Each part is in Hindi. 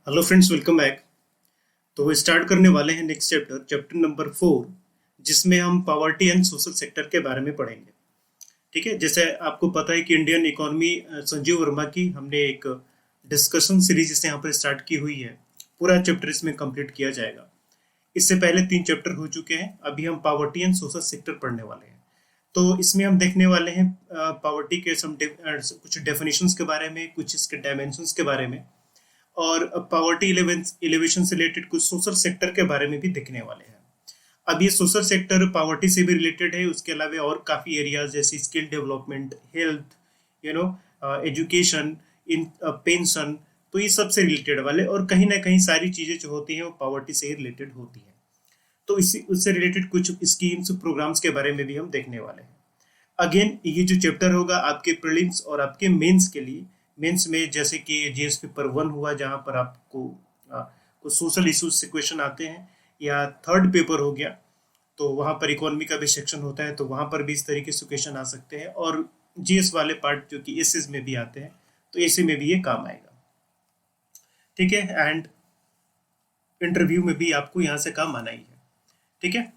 Hello friends, welcome back. तो स्टार्ट करने वाले हैं नेक्स्ट चैप्टर, चैप्टर नंबर 4, जिसमें हम पॉवर्टी एंड सोशल सेक्टर के बारे में पढ़ेंगे। ठीक है, जैसे आपको पता है कि इंडियन इकोनॉमी, संजीव वर्मा की हमने एक डिस्कशन सीरीज इसे यहाँ पर स्टार्ट की हुई है। पूरा चैप्टर इसमें कंप्लीट किया जाएगा। इससे पहले 3 चैप्टर हो चुके हैं। अभी हम पॉवर्टी एंड सोशल सेक्टर पढ़ने वाले हैं। तो इसमें हम देखने वाले हैं पॉवर्टी के कुछ डेफिनेशंस के बारे में, कुछ इसके डायमेंशंस के बारे में, और पॉवर्टी एलिवेशन से रिलेटेड कुछ सोशल सेक्टर के बारे में भी देखने वाले हैं। अब ये सोशल सेक्टर पॉवर्टी से भी रिलेटेड है, उसके अलावा और काफ़ी एरियाज जैसे skill development, health, you know, education, in pension, तो ये सबसे रिलेटेड वाले, और कहीं ना कहीं सारी चीज़ें जो होती हैं वो पॉवर्टी से ही रिलेटेड होती हैं। तो इसी उससे रिलेटेड कुछ स्कीम्स, प्रोग्राम्स के बारे में भी हम देखने वाले हैं। अगेन ये जो चैप्टर होगा आपके प्रीलिम्स और आपके मेंस के लिए। मेंस में जैसे कि जीएस पेपर 1 हुआ, जहां पर आपको कुछ सोशल इश्यूज से क्वेश्चन आते हैं, या थर्ड पेपर हो गया तो वहां पर इकोनॉमी का भी सेक्शन होता है, तो वहां पर भी इस तरीके से क्वेश्चन आ सकते हैं। और जीएस वाले पार्ट जो कि एसएस में भी आते हैं, तो ऐसे में भी ये काम आएगा। ठीक है, एंड इंटरव्यू में भी आपको यहाँ से काम आना ही है। ठीक है,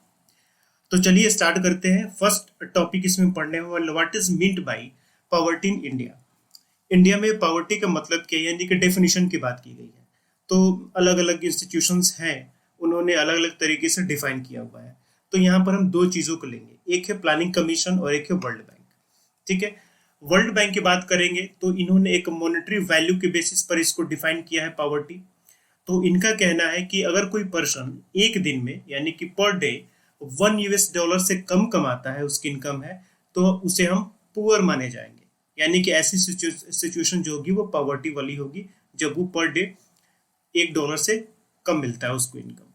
तो चलिए स्टार्ट करते हैं। फर्स्ट टॉपिक इसमें पढ़ने वाला, what is meant by poverty in India. India में पॉवर्टी का मतलब क्या है, यानी कि डेफिनेशन की बात की गई है। तो अलग अलग इंस्टीट्यूशंस हैं, उन्होंने अलग अलग तरीके से डिफाइन किया हुआ है। तो यहाँ पर हम दो चीज़ों को लेंगे, एक है प्लानिंग कमीशन और एक है वर्ल्ड बैंक। ठीक है, वर्ल्ड बैंक की बात करेंगे तो इन्होंने एक मॉनेटरी वैल्यू के बेसिस पर इसको डिफाइन किया है पॉवर्टी। तो इनका कहना है कि अगर कोई पर्सन एक दिन में, यानी कि पर डे, $1 से कम कमाता है, उसकी इनकम है, तो उसे हम पुअर माने जाएंगे। यानी कि ऐसी सिचुएशन जो होगी वो पॉवर्टी वाली होगी, जब वो पर डे $1 से कम मिलता है उसको इनकम।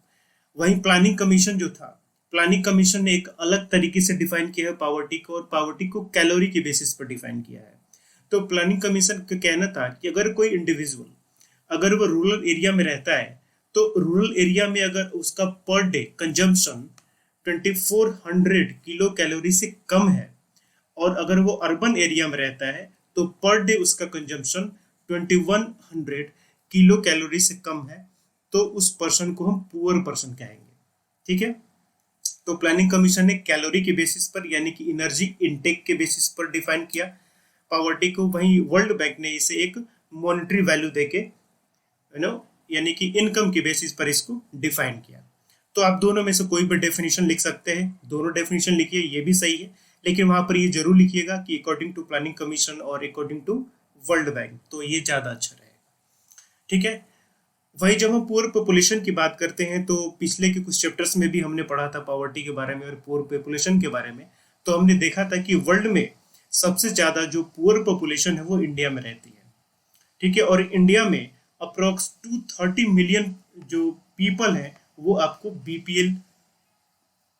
वहीं प्लानिंग कमीशन जो था, प्लानिंग कमीशन ने एक अलग तरीके से डिफाइन किया है पॉवर्टी को, और पॉवर्टी को कैलोरी के बेसिस पर डिफाइन किया है। तो प्लानिंग कमीशन का कहना था कि अगर कोई इंडिविजुअल, अगर वो रूरल एरिया में रहता है, तो रूरल एरिया में अगर उसका per day consumption 2400 kilo calorie से कम है, और अगर वो अर्बन एरिया में रहता है तो पर डे उसका कंजम्पशन 2100 किलो कैलोरी से कम है, तो उस पर्सन को हम पुअर पर्सन कहेंगे। ठीक है, तो प्लानिंग कमीशन ने कैलोरी के बेसिस पर, यानी कि एनर्जी इनटेक के बेसिस पर डिफाइन किया पॉवर्टी को। वहीं वर्ल्ड बैंक ने इसे एक मॉनेटरी वैल्यू देके, यानी कि इनकम के बेसिस पर इसको डिफाइन किया। तो आप दोनों में से कोई भी डेफिनेशन लिख सकते हैं, दोनों डेफिनेशन लिखिए, ये भी सही है, लेकिन वहां पर ये जरूर लिखिएगा कि अकॉर्डिंग टू प्लानिंग कमीशन और अकॉर्डिंग टू वर्ल्ड बैंक, तो ये ज्यादा अच्छा रहेगा। ठीक है, वही जब हम पुअर पॉपुलेशन की बात करते हैं, तो पिछले के कुछ चैप्टर्स में भी हमने पढ़ा था पॉवर्टी के बारे में और पुअर पॉपुलेशन के बारे में। तो हमने देखा था कि वर्ल्ड में सबसे ज्यादा जो पुअर पॉपुलेशन है वो इंडिया में रहती है। ठीक है, और इंडिया में अप्रोक्स 230 मिलियन जो पीपल हैं वो आपको बीपीएल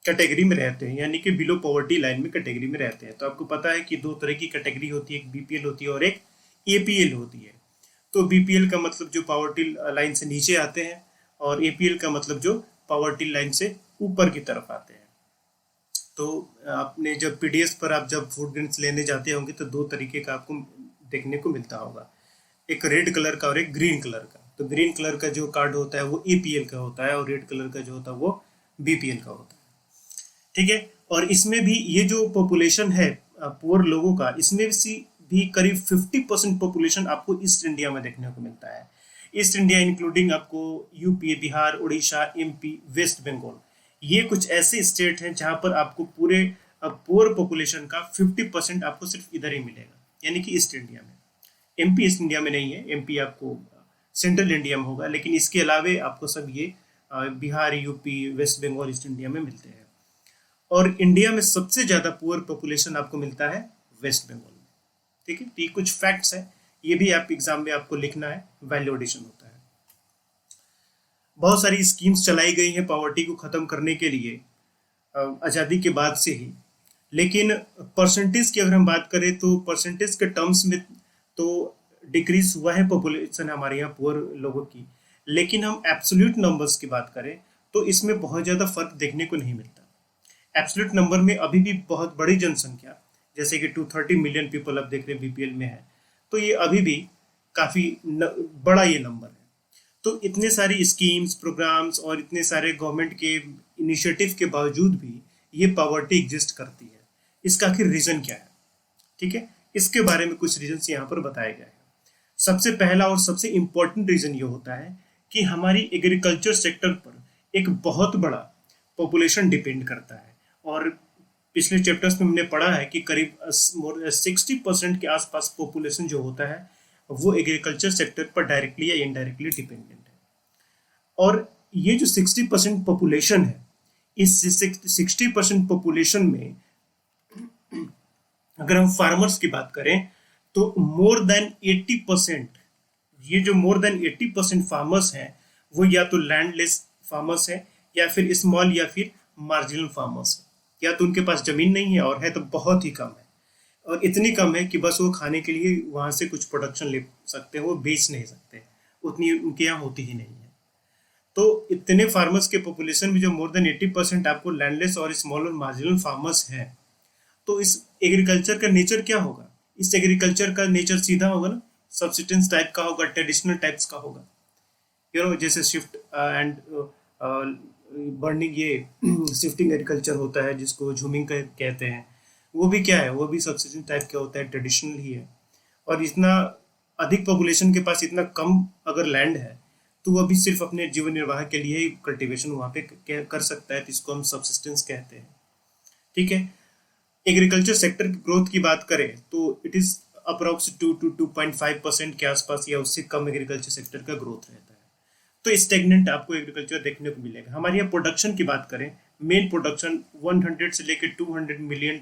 कैटेगरी में रहते हैं, यानी कि बिलो पॉवर्टी लाइन में कैटेगरी में रहते हैं। तो आपको पता है कि दो तरह की कैटेगरी होती है, एक बीपीएल होती है और एक एपीएल होती है। तो बीपीएल का मतलब जो पॉवर्टी लाइन से नीचे आते हैं, और एपीएल का मतलब जो पॉवर्टी लाइन से ऊपर की तरफ आते हैं। तो आपने जब पीडीएस पर आप जब फूड ग्रेन्स लेने जाते होंगे तो दो तरीके का आपको देखने को मिलता होगा, एक रेड कलर का और एक ग्रीन कलर का। तो ग्रीन कलर का जो कार्ड होता है वो एपीएल का होता है, और रेड कलर का जो होता है वो बीपीएल का होता है। ठीक है, और इसमें भी ये जो पॉपुलेशन है पुअर लोगों का, इसमें भी करीब 50% पॉपुलेशन आपको ईस्ट इंडिया में देखने को मिलता है। ईस्ट इंडिया इंक्लूडिंग आपको UP, Bihar, Orissa, MP, west Bengal, ये कुछ ऐसे स्टेट हैं जहां पर आपको पूरे पुअर पॉपुलेशन का 50% आपको सिर्फ इधर ही मिलेगा, यानी कि ईस्ट इंडिया में। एमपी ईस्ट इंडिया में नहीं है, एमपी आपको सेंट्रल इंडिया में होगा, लेकिन इसके अलावे आपको सब ये Bihar, UP, west Bengal, east India में मिलते हैं। और इंडिया में सबसे ज्यादा पुअर पॉपुलेशन आपको मिलता है वेस्ट बंगाल में। ठीक है, तो ये कुछ फैक्ट्स है, ये भी आप एग्जाम में आपको लिखना है, वैल्यू एडिशन होता है। बहुत सारी स्कीम्स चलाई गई हैं पॉवर्टी को खत्म करने के लिए आज़ादी के बाद से ही, लेकिन परसेंटेज की अगर हम बात करें तो परसेंटेज के टर्म्स में तो डिक्रीज हुआ है पॉपुलेशन हमारे यहाँ पुअर लोगों की, लेकिन हम एब्सोल्यूट नंबर्स की बात करें तो इसमें बहुत ज़्यादा फर्क देखने को नहीं मिलता। एब्सोल्यूट नंबर में अभी भी बहुत बड़ी जनसंख्या, जैसे कि 230 मिलियन पीपल अब देख रहे हैं बीपीएल में है, तो ये अभी भी काफ़ी बड़ा ये नंबर है। तो इतने सारी स्कीम्स, प्रोग्राम्स और इतने सारे गवर्नमेंट के इनिशिएटिव के बावजूद भी ये पॉवर्टी एग्जिस्ट करती है। इसका आखिर रीजन क्या है? ठीक है, इसके बारे में कुछ रीजंस यहाँ पर बताए गए हैं। सबसे पहला और सबसे इंपॉर्टेंट रीजन ये होता है कि हमारी एग्रीकल्चर सेक्टर पर एक बहुत बड़ा पॉपुलेशन डिपेंड करता है। और पिछले चैप्टर्स में हमने पढ़ा है कि करीब 60% के आसपास पॉपुलेशन जो होता है वो एग्रीकल्चर सेक्टर पर डायरेक्टली या इनडायरेक्टली डिपेंडेंट है। और ये जो 60% पॉपुलेशन है, इस 60% पॉपुलेशन में अगर हम फार्मर्स की बात करें तो मोर देन 80%, ये जो मोर देन 80% फार्मर्स हैं वो या तो लैंडलेस फार्मर्स हैं या फिर स्मॉल या फिर मार्जिनल फार्मर्स हैं। या तो उनके पास जमीन नहीं है और है तो बहुत ही कम है, और इतनी कम है कि बस वो खाने के लिए वहां से कुछ प्रोडक्शन ले सकते हैं, वो बेच नहीं सकते, उतनी उनके यहाँ होती ही नहीं है। तो इतने फार्मर्स के पॉपुलेशन में जो मोर देन 80% आपको लैंडलेस और स्मॉल और मार्जिनल फार्मर्स हैं, तो इस एग्रीकल्चर का नेचर क्या होगा? इस एग्रीकल्चर का नेचर सीधा होगा ना, सब्सिस्टेंस टाइप का होगा, ट्रेडिशनल टाइप्स का होगा। जैसे शिफ्ट एंड बर्निंग, ये शिफ्टिंग एग्रीकल्चर होता है जिसको झूमिंग कहते हैं, वो भी क्या है? वो भी सब्सिस्टेंस टाइप का होता है, ट्रेडिशनल ही है। और इतना अधिक पॉपुलेशन के पास इतना कम अगर लैंड है तो वो भी सिर्फ अपने जीवन निर्वाह के लिए ही कल्टीवेशन वहाँ पे कर सकता है, तो इसको हम सब्सिस्टेंस कहते हैं। ठीक है, एग्रीकल्चर सेक्टर की ग्रोथ की बात करें तो इट इज अप्रोक्स 2 to 2.5% के आसपास या उससे कम एग्रीकल्चर सेक्टर का ग्रोथ रहता है। तो स्टेगनेंट आपको एग्रीकल्चर देखने को मिलेगा। हमारे यहाँ प्रोडक्शन की बात करें, मेन प्रोडक्शन 100 से लेकर 200 मिलियन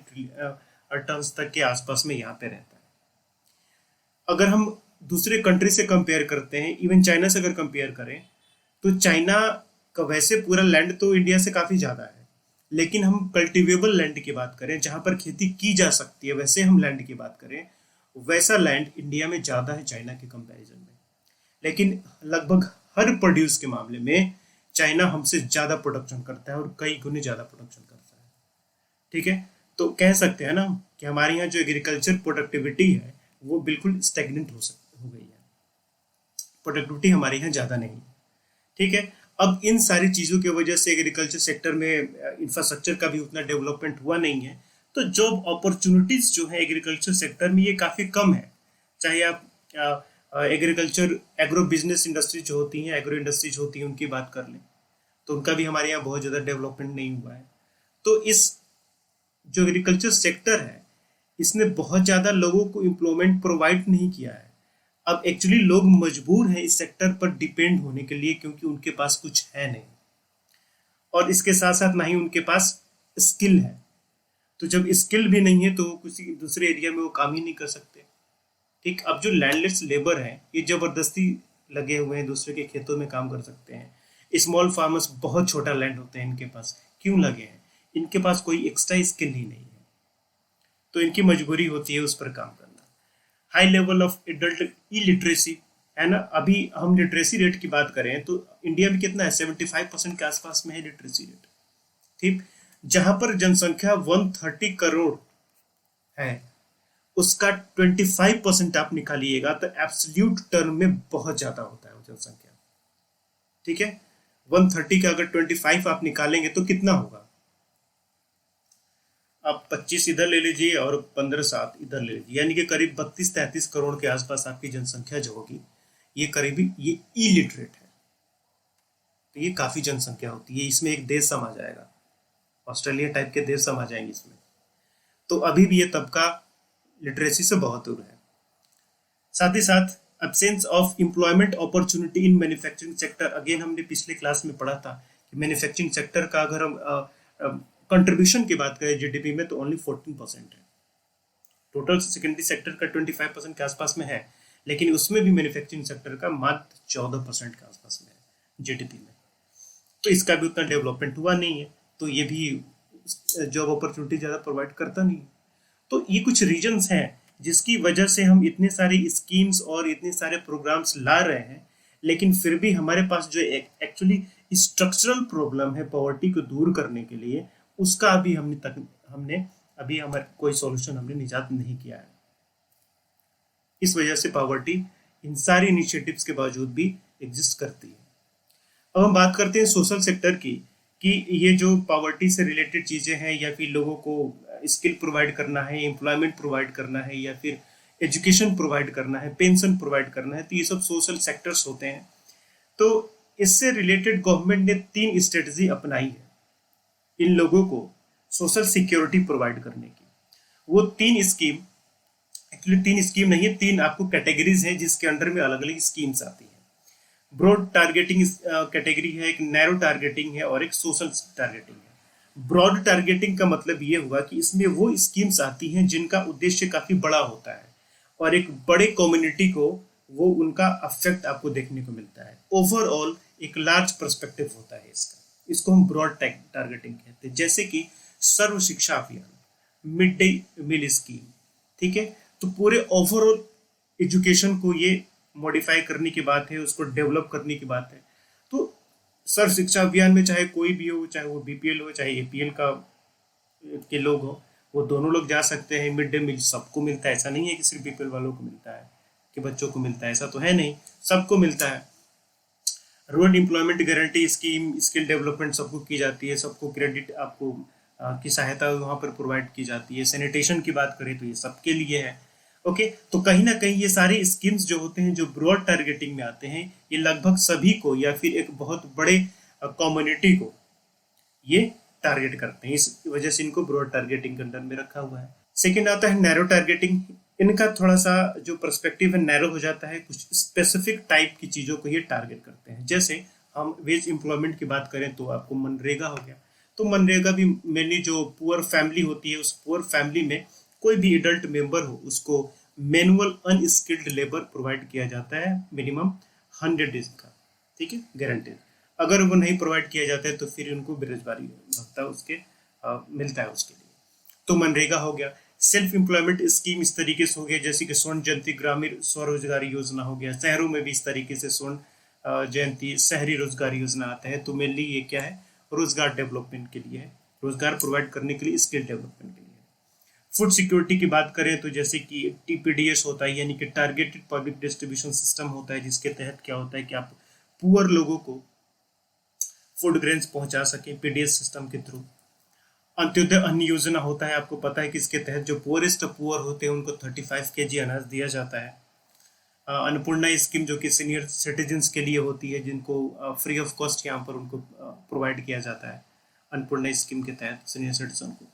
टन तक के आसपास में यहाँ पे रहता है। अगर हम दूसरे कंट्री से कंपेयर करते हैं, इवन चाइना से अगर कंपेयर करें, तो चाइना का वैसे पूरा लैंड तो इंडिया से काफ़ी ज़्यादा है, लेकिन हम कल्टिवेबल लैंड की बात करें जहाँ पर खेती की जा सकती है, वैसे हम लैंड की बात करें, वैसा लैंड इंडिया में ज़्यादा है चाइना के कंपैरिजन में। लेकिन लगभग हर प्रोड्यूस के मामले में चाइना हमसे ज़्यादा प्रोडक्शन करता है और कई गुने ज़्यादा प्रोडक्शन करता है। ठीक है, तो कह सकते हैं ना कि हमारे यहाँ जो एग्रीकल्चर प्रोडक्टिविटी है वो बिल्कुल स्टेगनेंट हो गई है, प्रोडक्टिविटी हमारे यहाँ ज़्यादा नहीं है। ठीक है, अब इन सारी चीज़ों की वजह से एग्रीकल्चर सेक्टर में इंफ्रास्ट्रक्चर का भी उतना डेवलपमेंट हुआ नहीं है, तो जॉब अपॉर्चुनिटीज़ जो है एग्रीकल्चर सेक्टर में ये काफ़ी कम है। चाहे आप एग्रीकल्चर एग्रो बिजनेस इंडस्ट्री जो होती हैं, एग्रो इंडस्ट्रीज होती हैं, उनकी बात कर लें तो उनका भी हमारे यहाँ बहुत ज़्यादा डेवलपमेंट नहीं हुआ है। तो इस जो एग्रीकल्चर सेक्टर है इसने बहुत ज़्यादा लोगों को एम्प्लॉयमेंट प्रोवाइड नहीं किया है। अब एक्चुअली लोग मजबूर हैं इस सेक्टर पर डिपेंड होने के लिए, क्योंकि उनके पास कुछ है नहीं, और इसके साथ साथ ना ही उनके पास स्किल है। तो जब स्किल भी नहीं है तो किसी दूसरे एरिया में वो काम ही नहीं कर सकते। ठीक, अब जो लैंडलेस लेबर हैं ये जबरदस्ती लगे हुए हैं, दूसरे के खेतों में काम कर सकते हैं। स्मॉल फार्मर्स, बहुत छोटा लैंड होते हैं इनके पास, क्यों लगे हैं? इनके पास कोई एक्स्ट्रा स्किल ही नहीं है, तो इनकी मजबूरी होती है उस पर काम करना। High level of adult illiteracy है ना। अभी हम लिटरेसी रेट की बात करें तो इंडिया में कितना है? 75% के आसपास में है लिटरेसी रेट। ठीक, जहां पर जनसंख्या 130 करोड़ है उसका 25% आप निकालिएगा तो एब्सोल्यूट टर्म में बहुत ज्यादा होता है वो जनसंख्या। ठीक है, 130 का अगर 25 आप निकालेंगे तो कितना होगा? आप 25 इधर ले लीजिए और 15-7 इधर ले लीजिए, यानी कि करीब 32-33 करोड़ के आसपास आपकी जनसंख्या जो होगी ये करीबी ये इलिटरेट है। तो ये काफी जनसंख्या होती है, इसमें एक देश समा जाएगा, ऑस्ट्रेलिया टाइप के देश समा जाएंगे इसमें। तो अभी भी ये तबका लिटरेसी से बहुत दूर है। साथ ही साथ absence of employment opportunity in manufacturing sector. Again हमने पिछले क्लास में पढ़ा था कि मैन्युफैक्चरिंग सेक्टर का अगर हम कंट्रीब्यूशन की बात करें जीडीपी में तो ओनली 14% है। टोटल सेकेंडरी सेक्टर का 25% के आसपास में है, लेकिन उसमें भी मैन्युफैक्चरिंग सेक्टर का मात्र 14% के आसपास में है जीडीपी में। तो इसका भी उतना डेवलपमेंट हुआ नहीं है, तो ये भी जॉब अपॉर्चुनिटी ज़्यादा प्रोवाइड करता नहीं। तो ये कुछ रीजंस हैं जिसकी वजह से हम इतने सारे स्कीम्स और इतने सारे प्रोग्राम्स ला रहे हैं, लेकिन फिर भी हमारे पास जो एक्चुअली स्ट्रक्चरल प्रॉब्लम है पॉवर्टी को दूर करने के लिए, उसका अभी हमने अभी हमारे कोई सॉल्यूशन हमने निजात नहीं किया है। इस वजह से पॉवर्टी इन सारी इनिशिएटिव्स के बावजूद भी एग्जिस्ट करती है। अब हम बात करते हैं सोशल सेक्टर की, कि ये जो पॉवर्टी से रिलेटेड चीज़ें हैं या फिर लोगों को स्किल प्रोवाइड करना है, एम्प्लॉयमेंट प्रोवाइड करना है, या फिर एजुकेशन प्रोवाइड करना है, पेंशन प्रोवाइड करना है, तो ये सब सोशल सेक्टर्स होते हैं। तो इससे रिलेटेड गवर्नमेंट ने 3 स्ट्रेटजी अपनाई है इन लोगों को सोशल सिक्योरिटी प्रोवाइड करने की। वो 3 स्कीम, एक्चुअली 3 स्कीम नहीं है, 3 आपको कैटेगरीज हैं जिसके अंडर में अलग अलग स्कीम्स आती हैं। ब्रॉड टारगेटिंग कैटेगरी है, एक नैरो टारगेटिंग है और एक सोशल टारगेटिंग है। ब्रॉड टारगेटिंग का मतलब ये हुआ कि इसमें वो स्कीम्स आती हैं जिनका उद्देश्य काफी बड़ा होता है और एक बड़े कम्युनिटी को वो उनका अफेक्ट आपको देखने को मिलता है। ओवरऑल एक लार्ज पर्सपेक्टिव होता है इसका, इसको हम ब्रॉड टारगेटिंग कहते हैं। जैसे कि सर्व शिक्षा अभियान, मिड डे मील स्कीम, ठीक है। तो पूरे ओवरऑल एजुकेशन को ये मॉडिफाई करने की बात है, उसको डेवलप करने की बात है। तो सर्व शिक्षा अभियान में चाहे कोई भी हो, चाहे वो बीपीएल हो चाहे एपीएल का के लोग हो, वो दोनों लोग जा सकते हैं। मिड डे मील सबको मिलता है, ऐसा नहीं है कि सिर्फ बीपीएल वालों को मिलता है कि बच्चों को मिलता है, ऐसा तो है नहीं, सबको मिलता है। Rural employment guarantee scheme, skill development सबको की जाती है, सबको क्रेडिट आपको की सहायता वहाँ पर प्रोवाइड की जाती है। सैनिटेशन की बात करें तो ये सबके लिए है। ओके, तो कहीं ना कहीं ये सारे स्कीम्स जो होते हैं जो ब्रॉड टारगेटिंग में आते हैं, ये लगभग सभी को या फिर एक बहुत बड़े कम्युनिटी को ये टारगेट करते हैं, इस वजह से इनको ब्रॉड टारगेटिंग के अंडर में रखा हुआ है। सेकेंड आता है नैरो टारगेटिंग। इनका थोड़ा सा जो पर्सपेक्टिव है नैरो हो जाता है, कुछ स्पेसिफिक टाइप की चीज़ों को ये टारगेट करते हैं। जैसे हम वेज एम्प्लॉयमेंट की बात करें तो आपको मनरेगा हो गया। तो मनरेगा भी मेनली जो पुअर फैमिली होती है, उस पुअर फैमिली में कोई भी एडल्ट मेंबर हो उसको मैनुअल अनस्किल्ड लेबर प्रोवाइड किया जाता है मिनिमम 100 डेज का, ठीक है, गारंटेड। अगर वो नहीं प्रोवाइड किया जाता है तो फिर उनको बेरोजगारी भत्ता उसके मिलता है उसके लिए। तो मनरेगा हो गया। सेल्फ एम्प्लॉयमेंट स्कीम इस तरीके से हो गया, जैसे कि स्वर्ण जयंती ग्रामीण स्वरोजगार योजना हो गया। शहरों में भी इस तरीके से स्वर्ण जयंती शहरी रोजगार योजना आता है। तो मेनली ये क्या है, रोजगार डेवलपमेंट के लिए है, रोजगार प्रोवाइड करने के लिए, स्किल डेवलपमेंट के लिए। फूड सिक्योरिटी की बात करें तो जैसे कि टीपीडीएस होता है, यानी कि टारगेटेड पब्लिक डिस्ट्रीब्यूशन सिस्टम होता है, जिसके तहत क्या होता है कि आप पुअर लोगों को फूड ग्रेन्स पहुंचा सके पीडीएस सिस्टम के थ्रू। अंत्योदय अन्न योजना होता है, आपको पता है कि इसके तहत जो पुअरेस्ट पुअर होते हैं उनको 35 केजी अनाज दिया जाता है। अन्नपूर्णा स्कीम जो कि सीनियर सिटीजन्स के लिए होती है, जिनको फ्री ऑफ कॉस्ट यहाँ पर उनको प्रोवाइड किया जाता है अन्नपूर्णा स्कीम के तहत सीनियर सिटीजन को,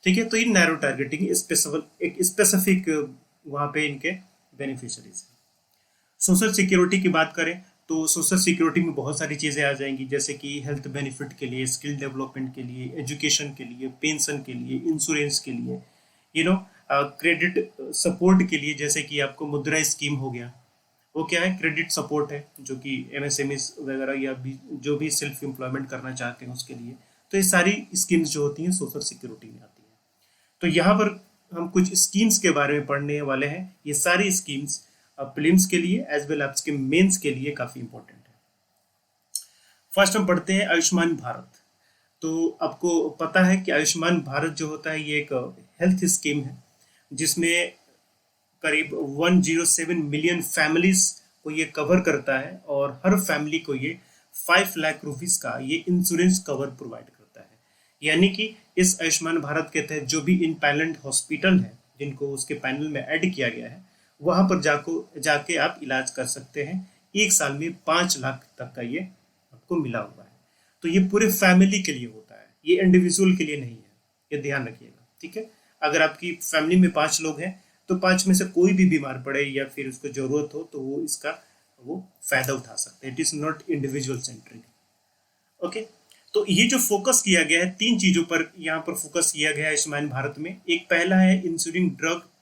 ठीक है। तो ये नैरो टारगेटिंग एक स्पेसिफिक वहाँ पे इनके बेनिफिशरीज हैं। सोशल सिक्योरिटी की बात करें तो सोशल सिक्योरिटी में बहुत सारी चीज़ें आ जाएंगी, जैसे कि हेल्थ बेनिफिट के लिए, स्किल डेवलपमेंट के लिए, एजुकेशन के लिए, पेंशन के लिए, इंश्योरेंस के लिए, क्रेडिट सपोर्ट के लिए, जैसे कि आपको मुद्रा स्कीम हो गया। वो क्या है, क्रेडिट सपोर्ट है, जो कि एमएसएमई वगैरह या भी जो भी सेल्फ एम्प्लॉयमेंट करना चाहते हैं उसके लिए। तो ये सारी स्कीम्स जो होती हैं सोशल सिक्योरिटी में आती हैं। तो यहाँ पर हम कुछ स्कीम्स के बारे में पढ़ने वाले हैं। ये सारी स्कीम्स प्रीलिम्स के लिए एज वेल आपके मेंस के लिए काफी इंपॉर्टेंट है। फर्स्ट हम पढ़ते हैं आयुष्मान भारत। तो आपको पता है कि आयुष्मान भारत जो होता है ये एक हेल्थ स्कीम है, जिसमें करीब 107 मिलियन फैमिलीज को ये कवर करता है और हर फैमिली को ये 5 लाख रुपीस का ये इंश्योरेंस कवर प्रोवाइड करता है। यानी कि इस आयुष्मान भारत के तहत जो भी इनपैनल्ड हॉस्पिटल है, जिनको उसके पैनल में ऐड किया गया है, वहां पर जाके आप इलाज कर सकते हैं। एक साल में 5 लाख तक का ये आपको मिला हुआ है। तो ये पूरे फैमिली के लिए होता है, ये इंडिविजुअल के लिए नहीं है, ये ध्यान रखिएगा, ठीक है। अगर आपकी फैमिली में 5 लोग हैं तो 5 में से कोई भी बीमार पड़े या फिर उसको जरूरत हो तो वो फायदा उठा सकते हैं। It is not individual centric, okay. तो ये जो फोकस किया गया है 3 चीजों पर यहाँ पर फोकस किया गया है आयुष्मान भारत में। एक पहला है ensuring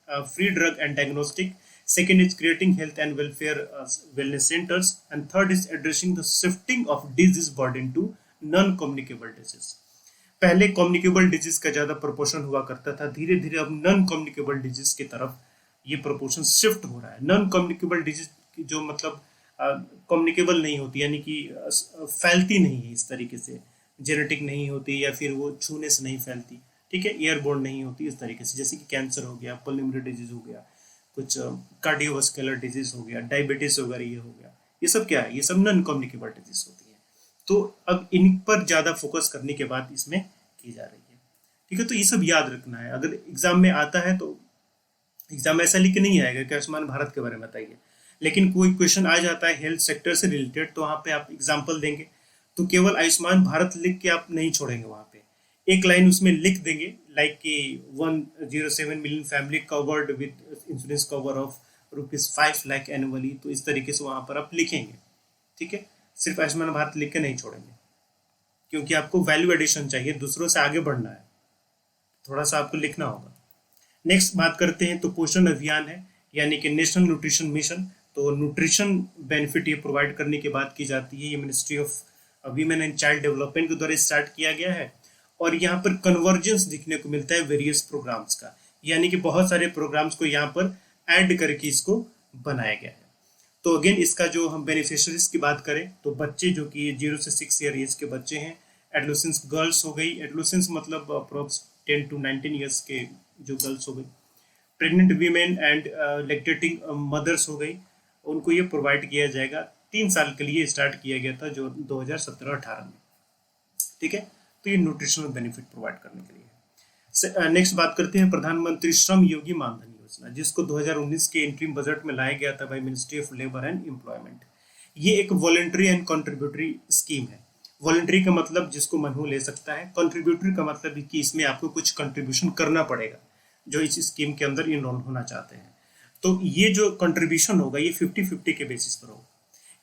free drug and diagnostic, second is creating health and welfare wellness centers, and third is addressing the shifting of disease burden to non-communicable disease। पहले कम्युनिकेबल डिजीज का ज्यादा प्रोपोर्शन हुआ करता था, धीरे धीरे अब नॉन कम्युनिकेबल डिजीज की तरफ ये प्रोपोर्शन शिफ्ट हो रहा है। नॉन कम्युनिकेबल डिजीज जो मतलब कम्युनिकेबल नहीं होती, यानी कि फैलती नहीं है इस तरीके से, जेनेटिक नहीं होती या फिर वो छूने से नहीं फैलती, ठीक है, एयरबोर्न नहीं होती इस तरीके से, जैसे कि कैंसर हो गया, पल्मोनरी डिजीज हो गया, कुछ कार्डियोवास्कुलर डिजीज हो गया, डायबिटीज वगैरह ये हो गया, ये सब क्या है, ये सब नॉन कम्युनिकेबल डिजीज होती है। तो अब इन पर ज़्यादा फोकस करने के बाद इसमें की जा रही है। ठीक है, तो ये सब याद रखना है। अगर एग्जाम में आता है तो एग्जाम ऐसा लिख के नहीं आएगा कि आयुष्मान भारत के बारे में बताइए, लेकिन कोई क्वेश्चन आ जाता है हेल्थ सेक्टर से रिलेटेड, तो वहाँ पे आप एग्जाम्पल देंगे, तो केवल आयुष्मान भारत लिख के आप नहीं छोड़ेंगे, वहाँ पे एक लाइन उसमें लिख देंगे, लाइक कि 107 million family covered with insurance cover of ₹5 lakh annually, तो इस तरीके से वहाँ पर आप लिखेंगे। ठीक है, सिर्फ आयुष्मान भारत लिख के नहीं छोड़ेंगे, क्योंकि आपको वैल्यू एडिशन चाहिए, दूसरों से आगे बढ़ना है, थोड़ा सा आपको लिखना होगा। नेक्स्ट बात करते हैं तो पोषण अभियान है, यानी कि नेशनल न्यूट्रिशन मिशन। तो न्यूट्रिशन बेनिफिट ये प्रोवाइड करने की बात की जाती है, ये ministry of women and child development के द्वारा स्टार्ट किया गया है। और यहाँ पर कन्वर्जेंस दिखने को मिलता है वेरियस प्रोग्राम्स का, यानी कि बहुत सारे प्रोग्राम्स को यहाँ पर ऐड करके इसको बनाया गया है। तो अगेन इसका जो हम बेनिफिशरीज की बात करें तो बच्चे जो कि 0 से 6 ईयर एज के बच्चे हैं, एडोलेसेंस गर्ल्स हो गई, एडोलेसेंस मतलब अप्रोक्स 10 to 19 ईयर्स के जो गर्ल्स हो गई, pregnant women and lactating mothers हो गई, उनको ये प्रोवाइड किया जाएगा। 3 साल के लिए स्टार्ट किया गया था जो 2017-18 में। ठीक है, तो ये न्यूट्रिशनल बेनिफिट प्रोवाइड करने के लिए। नेक्स्ट बात करते हैं प्रधानमंत्री श्रम योगी मानधन योजना, जिसको 2019 के इंटरिम बजट में लाया गया था by ministry of labour and employment. ये एक वॉलंटरी एंड कंट्रीब्यूटरी स्कीम है। वॉलंटरी का मतलब जिसको मन हो ले सकता है, कंट्रीब्यूटरी का मतलब कि इसमें आपको कुछ कंट्रीब्यूशन करना पड़ेगा जो इस स्कीम के अंदर इनरोल होना चाहते हैं। तो ये जो कंट्रीब्यूशन होगा ये 50-50 के बेसिस पर होगा,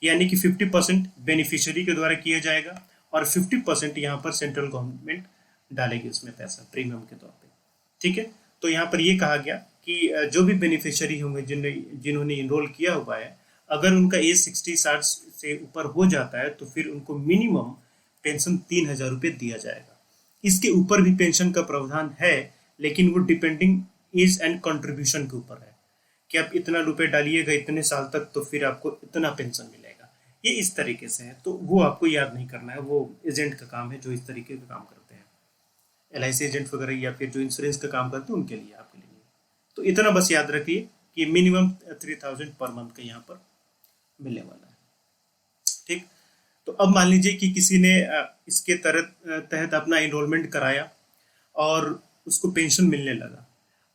यानी कि 50% बेनिफिशियरी के द्वारा किया जाएगा और 50% यहाँ पर सेंट्रल गवर्नमेंट डालेगी उसमें पैसा प्रीमियम के तौर पे। ठीक है, तो यहाँ पर ये कहा गया कि जो भी बेनिफिशियरी होंगे जिन्होंने इनरोल किया हुआ है, अगर उनका एज 60 से ऊपर हो जाता है तो फिर उनको मिनिमम पेंशन 3,000 रुपये दिया जाएगा। इसके ऊपर भी पेंशन का प्रावधान है, लेकिन वो डिपेंडिंग एज एंड कंट्रीब्यूशन के ऊपर है कि आप इतना रुपए डालिएगा इतने साल तक तो फिर आपको इतना पेंशन मिलेगा। ये इस तरीके से है, तो वो आपको याद नहीं करना है, वो एजेंट का काम है जो इस तरीके का काम करते हैं, LIC एजेंट वगैरह या फिर जो इंश्योरेंस का काम करते हैं उनके लिए, आपके लिए। तो इतना बस याद रखिए कि मिनिमम 3,000 पर मंथ का यहाँ पर मिलने वाला है। ठीक, तो अब मान लीजिए कि किसी ने इसके तहत अपना इनरोलमेंट कराया और उसको पेंशन मिलने लगा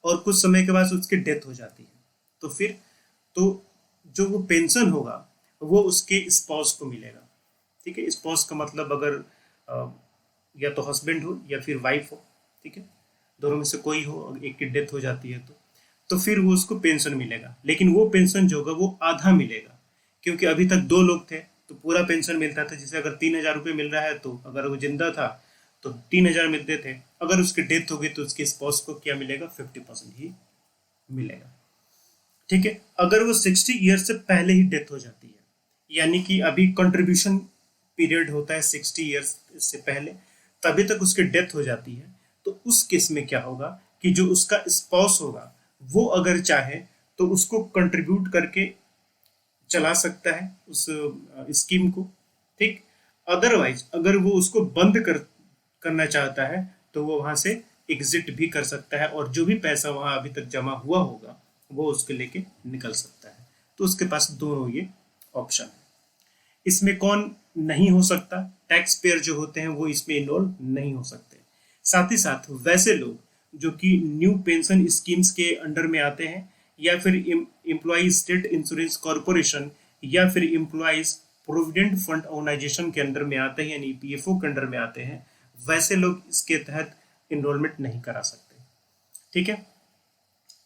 और कुछ समय के बाद उसकी डेथ हो जाती है, तो फिर तो जो वो पेंशन होगा वो उसके स्पाउस को मिलेगा। ठीक है, स्पाउस का मतलब अगर या तो हस्बैंड हो या फिर वाइफ हो, ठीक है, दोनों में से कोई हो, एक की डेथ हो जाती है तो फिर वो उसको पेंशन मिलेगा, लेकिन वो पेंशन जो होगा वो आधा मिलेगा, क्योंकि अभी तक 2 लोग थे तो पूरा पेंशन मिलता था। जैसे अगर 3,000 रुपये मिल रहा है तो अगर वो जिंदा था तो 3,000 मिलते थे, अगर उसकी डेथ हो गई तो उसके स्पाउस को क्या मिलेगा, 50% ही मिलेगा। ठीक है, अगर वो 60 ईयर से पहले ही डेथ हो जाती है, यानी कि अभी कंट्रीब्यूशन पीरियड होता है 60 ईयर्स से पहले, तभी तक उसकी डेथ हो जाती है, तो उस केस में क्या होगा कि जो उसका स्पाउस होगा वो अगर चाहे तो उसको कंट्रीब्यूट करके चला सकता है उस स्कीम को। ठीक, अदरवाइज अगर वो उसको बंद करना चाहता है तो वो वहां से एग्जिट भी कर सकता है और जो भी पैसा वहां अभी तक जमा हुआ होगा वो उसके लेके निकल सकता है। तो उसके पास दोनों ये ऑप्शन है। इसमें कौन नहीं हो सकता, टैक्स पेयर जो होते हैं वो इसमें इन्वॉल्व नहीं हो सकते। साथ ही साथ वैसे लोग जो कि न्यू पेंशन स्कीम्स के अंडर में आते हैं या फिर एम्प्लॉय स्टेट इंश्योरेंस कॉरपोरेशन या फिर एम्प्लॉयज प्रोविडेंट फंड ऑर्गेनाइजेशन के अंडर में आते हैं, यानी PFO के अंडर में आते हैं, वैसे लोग इसके तहत इनरोलमेंट नहीं करा सकते। ठीक है,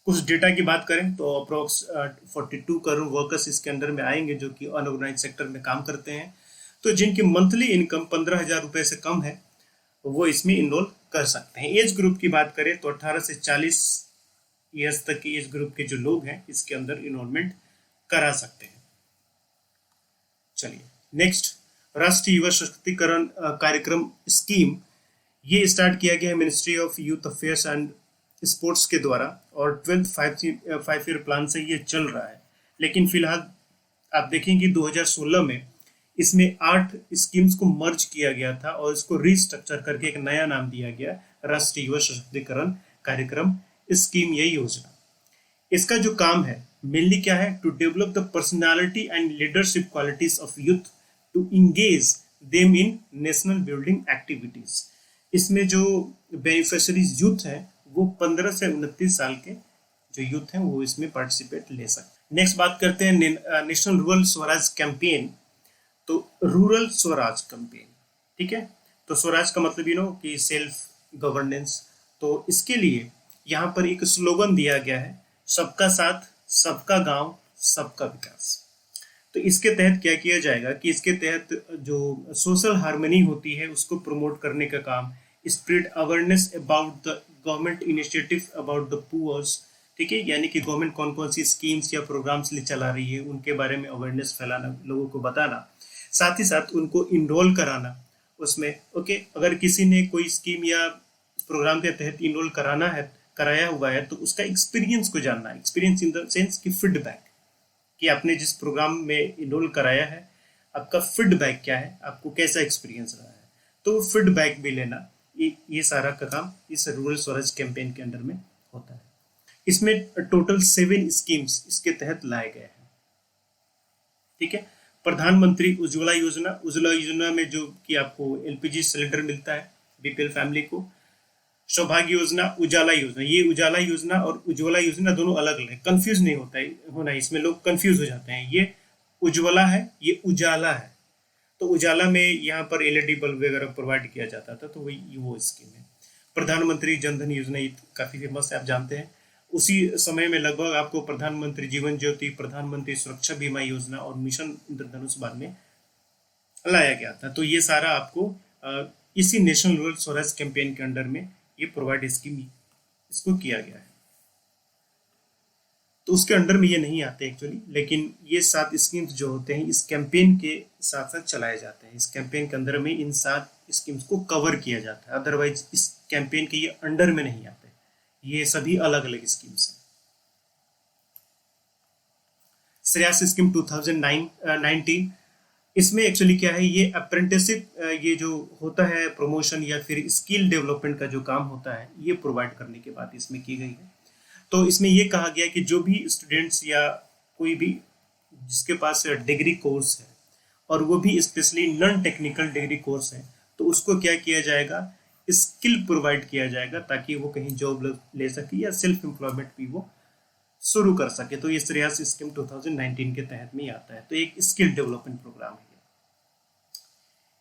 कुछ डेटा की बात करें तो अप्रोक्स 42 करोड़ वर्कर्स इसके अंडर में आएंगे जो कि अनऑर्गेनाइज सेक्टर में काम करते हैं। तो जिनकी मंथली इनकम 15,000 रुपये से कम है वो इसमें इनरोल कर सकते हैं। एज ग्रुप की बात करें तो 18 से 40 ईयर्स तक के एज ग्रुप के जो लोग हैं इसके अंदर इनरोलमेंट करा सकते हैं। चलिए नेक्स्ट, राष्ट्रीय युवा सशक्तिकरण कार्यक्रम स्कीम, ये स्टार्ट किया गया है ministry of youth affairs and sports के द्वारा और 12th 5 ईयर प्लान से ये चल रहा है। लेकिन फिलहाल आप देखेंगे 2016 में इसमें 8 स्कीम्स को मर्ज किया गया था और इसको रीस्ट्रक्चर करके एक नया नाम दिया गया, राष्ट्रीय युवा सशक्तिकरण कार्यक्रम स्कीम, ये योजना। इसका जो काम है मेनली क्या है, to develop the personality and leadership qualities of youth to engage them in national building activities. इसमें जो बेनिफिशरीज यूथ हैं वो 15 से 29 साल के जो यूथ हैं वो इसमें पार्टिसिपेट ले सकते हैं। नेक्स्ट बात करते हैं नेशनल रूरल स्वराज कैंपेन। तो रूरल स्वराज कैंपेन, ठीक है, तो स्वराज का मतलब कि सेल्फ गवर्नेंस। तो इसके लिए यहाँ पर एक स्लोगन दिया गया है, सबका साथ, सबका गांव, सबका विकास। तो इसके तहत क्या किया जाएगा कि इसके तहत जो सोशल हार्मनी होती है उसको प्रमोट करने का काम, spread awareness about the government initiative about the poors, ठीक है, यानी कि गवर्नमेंट कौन कौन सी स्कीम्स या प्रोग्राम्स ले चला रही है उनके बारे में अवेयरनेस फैलाना, लोगों को बताना, साथ ही साथ उनको इनरोल कराना उसमें। ओके, अगर किसी ने कोई स्कीम या प्रोग्राम के तहत इनरोल कराया हुआ है तो उसका एक्सपीरियंस को जानना, एक्सपीरियंस इन द सेंस की फीडबैक, कि आपने जिस प्रोग्राम में इनरोल कराया है आपका फीडबैक क्या है, आपको कैसा एक्सपीरियंस रहा है, तो फीडबैक भी लेना, ये सारा का काम इस रूरल स्वराज कैंपेन के अंडर में होता है। इसमें टोटल 7 स्कीम्स इसके तहत लाए गए हैं, ठीक है। प्रधानमंत्री उज्ज्वला योजना, उज्ज्वला योजना में जो कि आपको एलपीजी सिलेंडर मिलता है बीपीएल फैमिली को। सौभाग्य योजना, उजाला योजना, ये उजाला योजना और उज्ज्वला योजना दोनों अलग अलग है, कंफ्यूज नहीं होना है, इसमें लोग कंफ्यूज हो जाते हैं। ये उज्ज्वला है, ये उजाला है। तो उजाला में यहाँ पर एलईडी बल्ब वगैरह प्रोवाइड किया जाता था, तो वही वो स्कीम है। प्रधानमंत्री जनधन योजना ये काफी फेमस है, आप जानते हैं। उसी समय में लगभग आपको प्रधानमंत्री जीवन ज्योति, प्रधानमंत्री सुरक्षा बीमा योजना और मिशन इंद्रधनुष बाद में लाया गया था। तो ये सारा आपको इसी नेशनल रूरल स्वराज कैंपेन के अंडर में ये प्रोवाइड स्कीम इसको किया गया है। तो उसके अंडर में ये नहीं आते एक्चुअली, लेकिन ये 7 स्कीम्स जो होते हैं इस कैंपेन के साथ साथ चलाए जाते हैं। इस कैंपेन के अंदर में इन 7 स्कीम्स को कवर किया जाता है, अदरवाइज इस कैंपेन के ये अंडर में नहीं आते, ये सभी अलग अलग स्कीम्स हैं। श्रेयस स्कीम 2019, इसमें एक्चुअली क्या है, ये अप्रेंटिसशिप, ये जो होता है प्रमोशन या फिर स्किल डेवलपमेंट का जो काम होता है ये प्रोवाइड करने के बाद इसमें की गई है। तो इसमें ये कहा गया कि जो भी स्टूडेंट्स या कोई भी जिसके पास डिग्री कोर्स है और वो भी specially non technical degree course है, तो उसको क्या किया जाएगा, स्किल प्रोवाइड किया जाएगा ताकि वो कहीं जॉब ले सके या सेल्फ एम्प्लॉयमेंट भी वो शुरू कर सके। तो ये श्रेयस स्कीम 2019 के तहत में आता है। तो एक स्किल डेवलपमेंट प्रोग्राम है।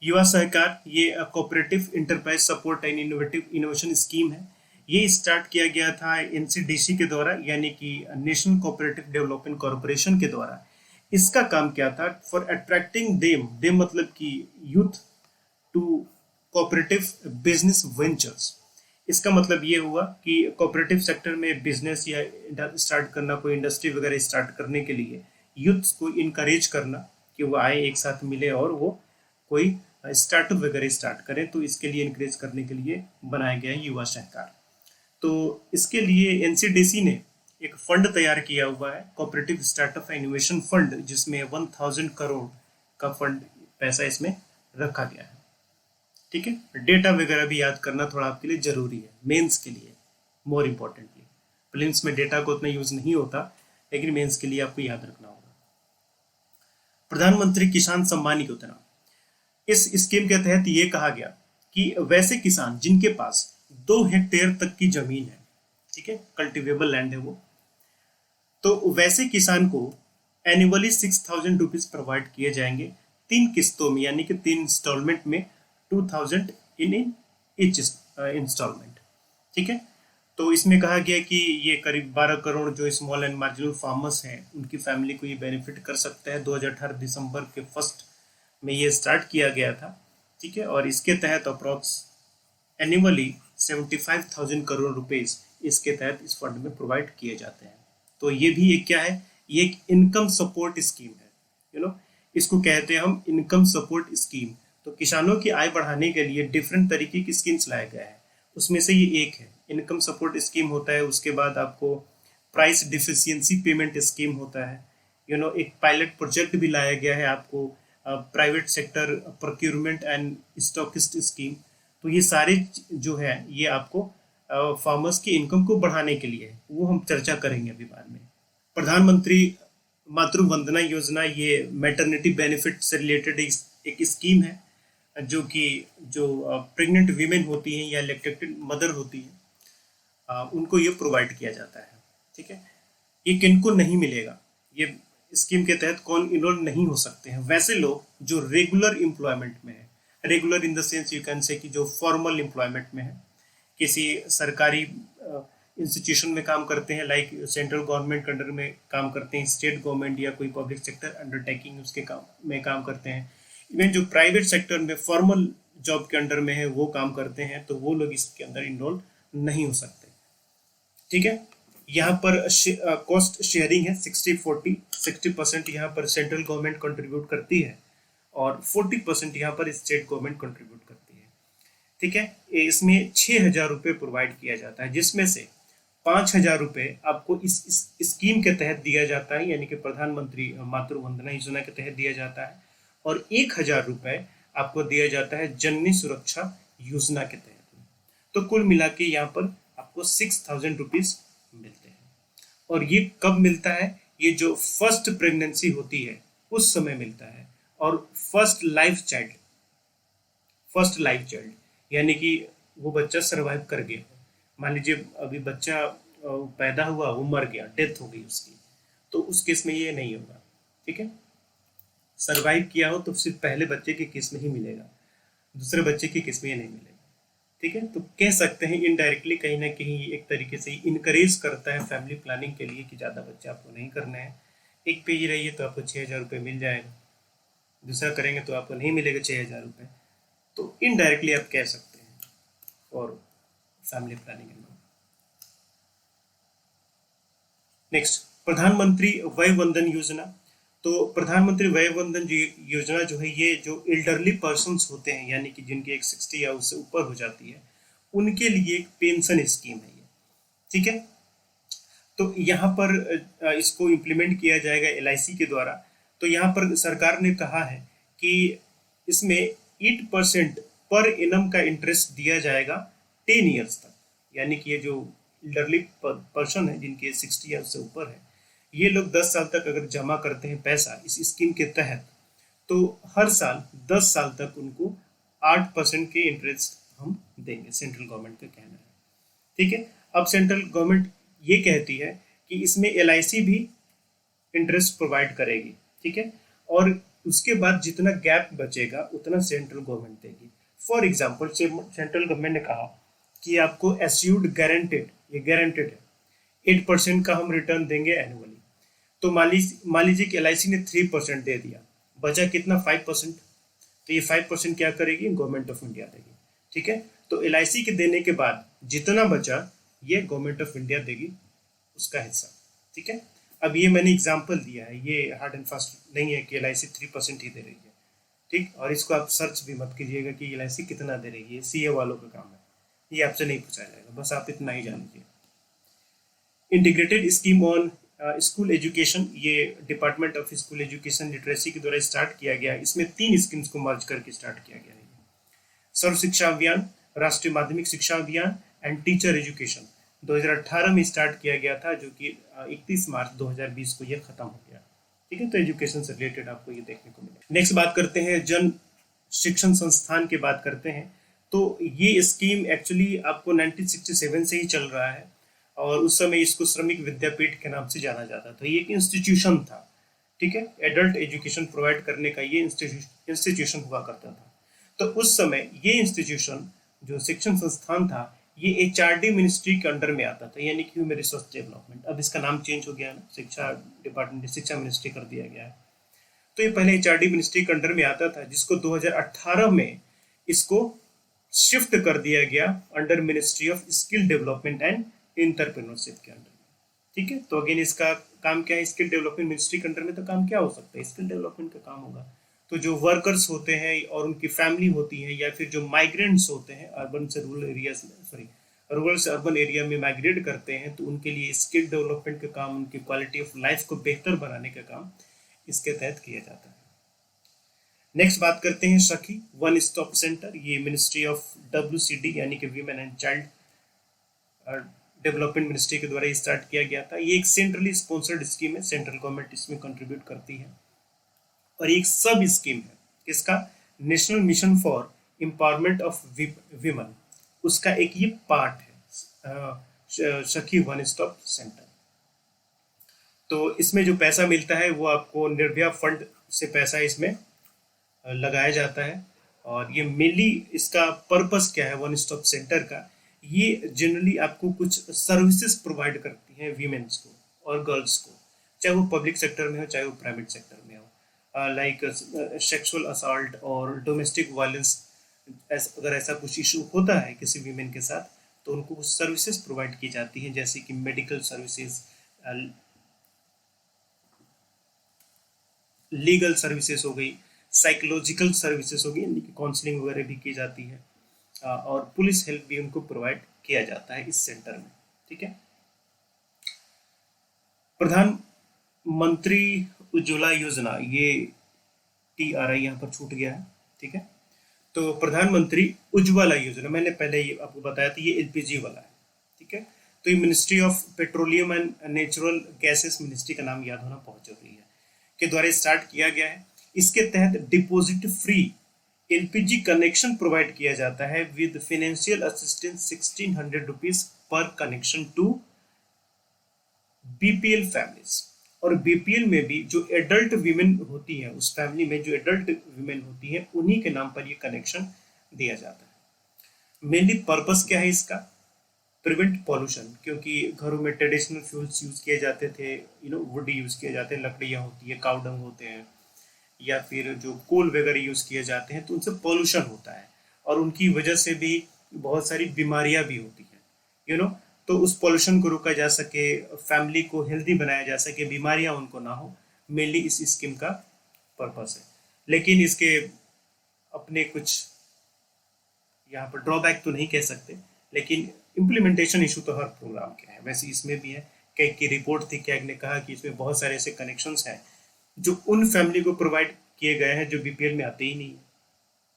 युवा सहकार, ये cooperative enterprise support and innovation scheme है। ये स्टार्ट किया गया था एनसीडीसी के द्वारा, यानी कि नेशनल कोऑपरेटिव डेवलपमेंट कॉर्पोरेशन के द्वारा। इसका काम क्या था, फॉर अट्रैक्टिंग देम मतलब कि youth to cooperative business ventures. इसका मतलब ये हुआ कि कोऑपरेटिव सेक्टर में बिजनेस या स्टार्ट करना, कोई इंडस्ट्री वगैरह स्टार्ट करने के लिए यूथ्स को इनकरेज करना कि वो आए, एक साथ मिले और वो कोई स्टार्टअप वगैरह स्टार्ट करें। तो इसके लिए इनकरेज करने के लिए बनाया गया है युवा सहकार। तो इसके लिए एनसीडीसी ने एक फंड तैयार किया हुआ है, कोऑपरेटिव स्टार्टअप इनोवेशन फंड, जिसमें 1000 करोड़ का फंड पैसा इसमें रखा गया है। ठीक है, डेटा वगैरह भी याद करना थोड़ा आपके लिए जरूरी है, मेंस के लिए मोर इम्पोर्टेंटली। प्रीलिम्स में डेटा को उतना यूज नहीं होता, लेकिन मेंस के लिए आपको याद रखना होगा। प्रधानमंत्री किसान सम्मान योजना, इस स्कीम के तहत ये कहा गया कि वैसे किसान जिनके पास 2 हेक्टेयर तक की जमीन है, ठीक है, कल्टिवेबल लैंड है वो, तो वैसे किसान को एनुअली 6000 रुपीज प्रोवाइड किए जाएंगे 3 किस्तों में, यानी कि 3 इंस्टॉलमेंट में 2000 इन ईच इंस्टॉलमेंट। ठीक है, तो इसमें कहा गया कि ये करीब 12 करोड़ जो स्मॉल एंड मार्जिनल फार्मर्स हैं उनकी फैमिली को ये बेनिफिट कर सकता है। 2018 दिसंबर के 1 में ये स्टार्ट किया गया था। ठीक है, और इसके तहत अप्रॉक्स एनुअली 75,000 करोड़ रुपीज इसके तहत इस फंड में प्रोवाइड किए जाते हैं। तो ये भी एक क्या है, ये एक इनकम सपोर्ट स्कीम है, इसको कहते हैं हम इनकम सपोर्ट स्कीम। तो किसानों की आय बढ़ाने के लिए डिफरेंट तरीके की स्कीम्स लाया गया है, उसमें से ये एक है इनकम सपोर्ट स्कीम होता है। उसके बाद आपको प्राइस डिफिशियंसी पेमेंट स्कीम होता है, एक पायलट प्रोजेक्ट भी लाया गया है आपको, private sector procurement and stockist scheme. तो ये सारे जो है ये आपको फार्मर्स की इनकम को बढ़ाने के लिए है, वो हम चर्चा करेंगे अभी बाद में। प्रधानमंत्री मातृ वंदना योजना ये मैटरनिटी बेनिफिट से रिलेटेड एक स्कीम है जो प्रेग्नेंट वीमेन होती हैं या लैक्टेटेड मदर होती हैं, उनको ये प्रोवाइड किया जाता है। ठीक है, ये किनको नहीं मिलेगा, ये स्कीम के तहत कौन इनरोल नहीं हो सकते हैं? वैसे लोग जो रेगुलर एम्प्लॉयमेंट में है, regular in the sense you can say कि जो फॉर्मल एम्प्लॉयमेंट में है, किसी सरकारी इंस्टीट्यूशन में काम करते हैं, लाइक सेंट्रल गवर्नमेंट के अंडर में काम करते हैं, स्टेट गवर्नमेंट या कोई पब्लिक सेक्टर अंडरटेकिंग उसके काम में काम करते हैं, इवन जो प्राइवेट सेक्टर में फॉर्मल जॉब के अंडर में है वो काम करते हैं, तो वो लोग इसके अंदर इनरोल नहीं हो सकते। ठीक है, यहाँ पर कॉस्ट शेयरिंग है 60-40, 60% यहाँ पर सेंट्रल गवर्नमेंट कंट्रीब्यूट करती है और 40% यहाँ पर स्टेट गवर्नमेंट कंट्रीब्यूट करती है। ठीक है, इसमें 6,000 रुपये प्रोवाइड किया जाता है, जिसमें से 5,000 रुपये आपको इस स्कीम के तहत दिया जाता है, यानी कि प्रधानमंत्री मातृ वंदना योजना के तहत दिया जाता है, और 1,000 रुपये आपको दिया जाता है जननी सुरक्षा योजना के तहत। तो कुल मिला के यहाँ पर आपको 6,000 रुपीज मिलते हैं। और ये कब मिलता है? ये जो फर्स्ट प्रेगनेंसी होती है उस समय मिलता है, और फर्स्ट लाइफ चाइल्ड यानी कि वो बच्चा सरवाइव कर गया। मान लीजिए अभी बच्चा पैदा हुआ, वो मर गया, डेथ हो गई उसकी, तो उस केस में ये नहीं होगा। ठीक है, सरवाइव किया हो तो सिर्फ पहले बच्चे के केस में ही मिलेगा, दूसरे बच्चे के केस में ये नहीं मिलेगा। ठीक है, तो कह सकते हैं इनडायरेक्टली कहीं ना कहीं एक तरीके से इनकरेज करता है फैमिली प्लानिंग के लिए कि ज़्यादा बच्चे आपको नहीं करना है। एक पे ही रहिए तो आपको 6,000 रुपये मिल जाएगा, दूसरा करेंगे तो आपको नहीं मिलेगा 6,000 रुपये। तो इनडायरेक्टली आप कह सकते हैं फॉर फैमिली प्लानिंग। नेक्स्ट, प्रधानमंत्री वय वंदन योजना। तो प्रधानमंत्री वय वंदन योजना जो है, ये जो एल्डरली पर्सन्स होते हैं, यानी कि जिनकी एक 60 या उससे ऊपर हो जाती है, उनके लिए एक पेंशन स्कीम है ये। ठीक है, तो यहाँ पर इसको इम्प्लीमेंट किया जाएगा LIC के द्वारा। तो यहाँ पर सरकार ने कहा है कि इसमें 8% पर एनम का इंटरेस्ट दिया जाएगा 10 ईयर्स तक, यानी कि ये जो एल्डरली पर्सन है जिनके 60 या उससे ऊपर है, ये लोग 10 साल तक अगर जमा करते हैं पैसा इस स्कीम के तहत, तो हर साल 10 साल तक उनको 8% के इंटरेस्ट हम देंगे, सेंट्रल गवर्नमेंट का कहना है। ठीक है, अब सेंट्रल गवर्नमेंट ये कहती है कि इसमें LIC भी इंटरेस्ट प्रोवाइड करेगी। ठीक है, और उसके बाद जितना गैप बचेगा उतना सेंट्रल गवर्नमेंट देगी। फॉर एग्जाम्पल सेंट्रल गवर्नमेंट ने कहा कि आपको एस्यूर्ड गारंटेड, ये गारंटेड है, 8% का हम रिटर्न देंगे एनुअली। तो मान लीजिए कि LIC ने 3% दे दिया, बचा कितना? 5%। तो ये 5% क्या करेगी? गवर्नमेंट ऑफ इंडिया देगी। ठीक है, तो LIC के देने के बाद जितना बचा ये गवर्नमेंट ऑफ इंडिया देगी उसका हिस्सा। ठीक है, अब ये मैंने एग्जाम्पल दिया है, ये हार्ड एंड फास्ट नहीं है कि LIC 3% ही दे रही है। ठीक, और इसको आप सर्च भी मत कीजिएगा कि LIC कितना दे रही है, CA वालों का काम है, ये आपसे नहीं पूछा जाएगा, बस आप इतना ही जान लीजिए। Integrated scheme on school education, ये department of school education literacy के द्वारा स्टार्ट किया गया। इसमें 3 स्कीम्स को मर्ज करके स्टार्ट किया गया है। सर्व शिक्षा अभियान, राष्ट्रीय माध्यमिक शिक्षा अभियान एंड टीचर एजुकेशन 2018 में स्टार्ट किया गया था, जो कि 31 मार्च 2020 को ये खत्म हो गया। ठीक है, तो एजुकेशन से रिलेटेड आपको ये देखने को मिलेगा। नेक्स्ट बात करते हैं जन शिक्षण संस्थान की बात करते हैं। तो ये स्कीम एक्चुअली आपको 1967 से ही चल रहा है, और उस समय इसको श्रमिक विद्यापीठ के नाम से जाना जाता था। ये एक इंस्टीट्यूशन था। ठीक है, एडल्ट एजुकेशन प्रोवाइड करने का ये इंस्टीट्यूशन हुआ करता था। तो उस समय ये इंस्टीट्यूशन जो शिक्षण संस्थान था, ये HRD मिनिस्ट्री के अंडर में आता था, यानी कि ह्यूमन रिसोर्स डेवलपमेंट। अब इसका नाम चेंज हो गया ना, शिक्षा डिपार्टमेंट, शिक्षा मिनिस्ट्री कर दिया गया है। तो ये पहले HRD मिनिस्ट्री के अंडर में आता था, जिसको 2018 में इसको शिफ्ट कर दिया गया under ministry of skill development and entrepreneurship के अंडर में। ठीक है, तो अगेन इसका काम क्या है? स्किल डेवलपमेंट मिनिस्ट्री के अंडर में तो काम क्या हो सकता है? स्किल डेवलपमेंट का काम होगा। तो जो वर्कर्स होते हैं और उनकी फैमिली होती है, या फिर जो माइग्रेंट्स होते हैं अर्बन से रूरल से अर्बन एरिया में माइग्रेट करते हैं, तो उनके लिए स्किल डेवलपमेंट का काम, उनकी क्वालिटी ऑफ लाइफ को बेहतर बनाने का काम इसके तहत किया जाता है। नेक्स्ट बात करते हैं सखी वन स्टॉप सेंटर। ये मिनिस्ट्री ऑफ WCD यानी कि women and child development ministry के द्वारा स्टार्ट किया गया था। ये एक सेंट्रली स्पॉन्सर्ड स्कीम है, सेंट्रल गवर्नमेंट इसमें कंट्रीब्यूट करती है। और एक सब स्कीम है किसका, national mission for empowerment of women, उसका एक ये पार्ट है सखी वन स्टॉप सेंटर। तो इसमें जो पैसा मिलता है वो आपको निर्भया फंड से पैसा इसमें लगाया जाता है। और ये मेनली इसका पर्पस क्या है वन स्टॉप सेंटर का, ये जनरली आपको कुछ सर्विसेज प्रोवाइड करती हैं वीमेन्स को और गर्ल्स को, चाहे वो पब्लिक सेक्टर में हो चाहे वो प्राइवेट सेक्टर में हो, लाइक सेक्सुअल असॉल्ट और डोमेस्टिक वायलेंस। अगर ऐसा कुछ इशू होता है किसी वीमेन के साथ तो उनको कुछ सर्विसेज प्रोवाइड की जाती हैं, जैसे कि मेडिकल सर्विसेज, लीगल सर्विसेज हो गई, साइकोलॉजिकल सर्विसेज हो गई, यानी कि काउंसलिंग वगैरह भी की जाती है, और पुलिस हेल्प भी उनको प्रोवाइड किया जाता है इस सेंटर में। ठीक है। प्रधानमंत्री उज्ज्वला योजना, ये TRI यहाँ पर छूट गया है। ठीक है। तो प्रधानमंत्री उज्ज्वला योजना मैंने पहले ये आपको बताया था, ये LPG वाला है। ठीक है। तो ये ministry of petroleum and natural gases, ministry का नाम याद होना बहुत जरूरी है, के द्वारा स्टार्ट किया गया है। इसके तहत deposit free LPG connection provide किया जाता है विद फाइनेंशियल असिस्टेंस 1600 रुपीज पर कनेक्शन टू BPL फैमिलीज। और BPL में भी जो एडल्ट वीमेन होती हैं, उस फैमिली में जो एडल्ट वीमेन होती हैं उन्हीं के नाम पर ये कनेक्शन दिया जाता है। मेनली पर्पस क्या है इसका, प्रिवेंट पॉल्यूशन, क्योंकि घरों में ट्रेडिशनल फ्यूल्स यूज किए जाते थे, वुड यूज किए जाते हैं, लकड़ियाँ होती है, काउडंग होते हैं, या फिर जो कोल वगैरह यूज किए जाते हैं, तो उनसे पॉल्यूशन होता है और उनकी वजह से भी बहुत सारी बीमारियां भी होती हैं, तो उस पॉल्यूशन को रोका जा सके, फैमिली को हेल्दी बनाया जा सके, बीमारियां उनको ना हो, मेनली इस स्कीम का पर्पस है। लेकिन इसके अपने कुछ यहाँ पर ड्रॉबैक तो नहीं कह सकते, लेकिन इम्प्लीमेंटेशन इशू तो हर प्रोग्राम के हैं, वैसे इसमें भी है। कैग की रिपोर्ट थी, कैग ने कहा कि इसमें बहुत सारे ऐसे कनेक्शंस हैं जो उन फैमिली को प्रोवाइड किए गए हैं जो BPL में आते ही नहीं,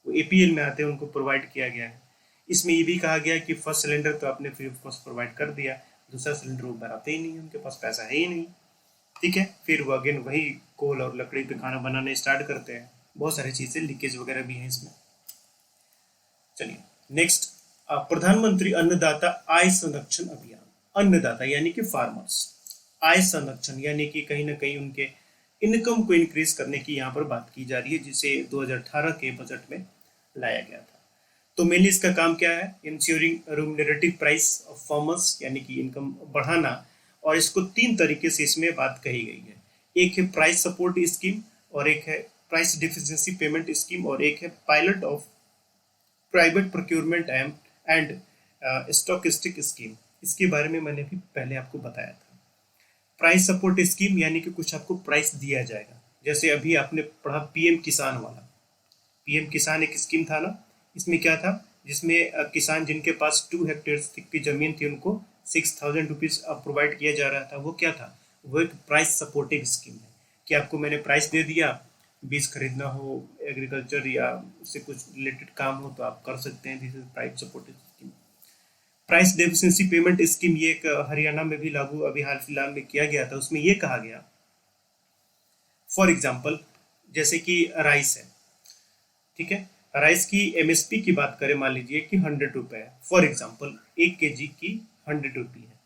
वो APL में आते हैं, उनको प्रोवाइड किया गया है। इसमें ये भी कहा गया कि फर्स्ट सिलेंडर तो आपने फ्री ऑफ कॉस्ट प्रोवाइड कर दिया, दूसरा सिलेंडर वो बनाते ही नहीं, उनके पास पैसा है ही नहीं। ठीक है। फिर वो अगेन वही कोल और लकड़ी पे खाना बनाने स्टार्ट करते हैं, बहुत सारी चीज़ें लीकेज वगैरह भी हैं इसमें। चलिए नेक्स्ट, प्रधानमंत्री अन्नदाता आय संरक्षण अभियान। अन्नदाता यानी कि फार्मर्स, आय संरक्षण यानी कि कहीं ना कहीं उनके इनकम को इंक्रीज करने की यहाँ पर बात की जा रही है, जिसे 2018 के बजट में लाया गया था। तो मेनली इसका काम क्या है, ensuring remunerative price of farmers, यानी कि इनकम बढ़ाना। और इसको 3 तरीके से इसमें बात कही गई है, एक है प्राइस सपोर्ट स्कीम, और एक है प्राइस डिफिशिएंसी पेमेंट स्कीम, और एक है pilot of private procurement and stochastic scheme. इसके बारे में मैंने भी पहले आपको बताया था। प्राइस सपोर्ट स्कीम यानी कि कुछ आपको प्राइस दिया जाएगा, जैसे अभी आपने पढ़ा PM किसान वाला। PM किसान एक स्कीम था ना, इसमें क्या था, जिसमें किसान जिनके पास 2 हेक्टेयर की जमीन थी उनको 6000 रुपीज प्रोवाइड किया जा रहा था। वो क्या था, वो एक प्राइस सपोर्टिव स्कीम है कि आपको मैंने प्राइस दे दिया, बीज खरीदना हो, एग्रीकल्चर या उससे कुछ रिलेटेड काम हो तो आप कर सकते हैं। This is price supportive scheme. Price deficiency payment scheme, ये एक हरियाणा में भी लागू अभी हाल फिलहाल में किया गया था। उसमें ये कहा गया, फॉर एग्जांपल जैसे कि राइस है, ठीक है, राइस की MSP की बात करें, मान लीजिए कि 100 रुपए है, फॉर एग्जांपल 1 kg की 100 रुपये है।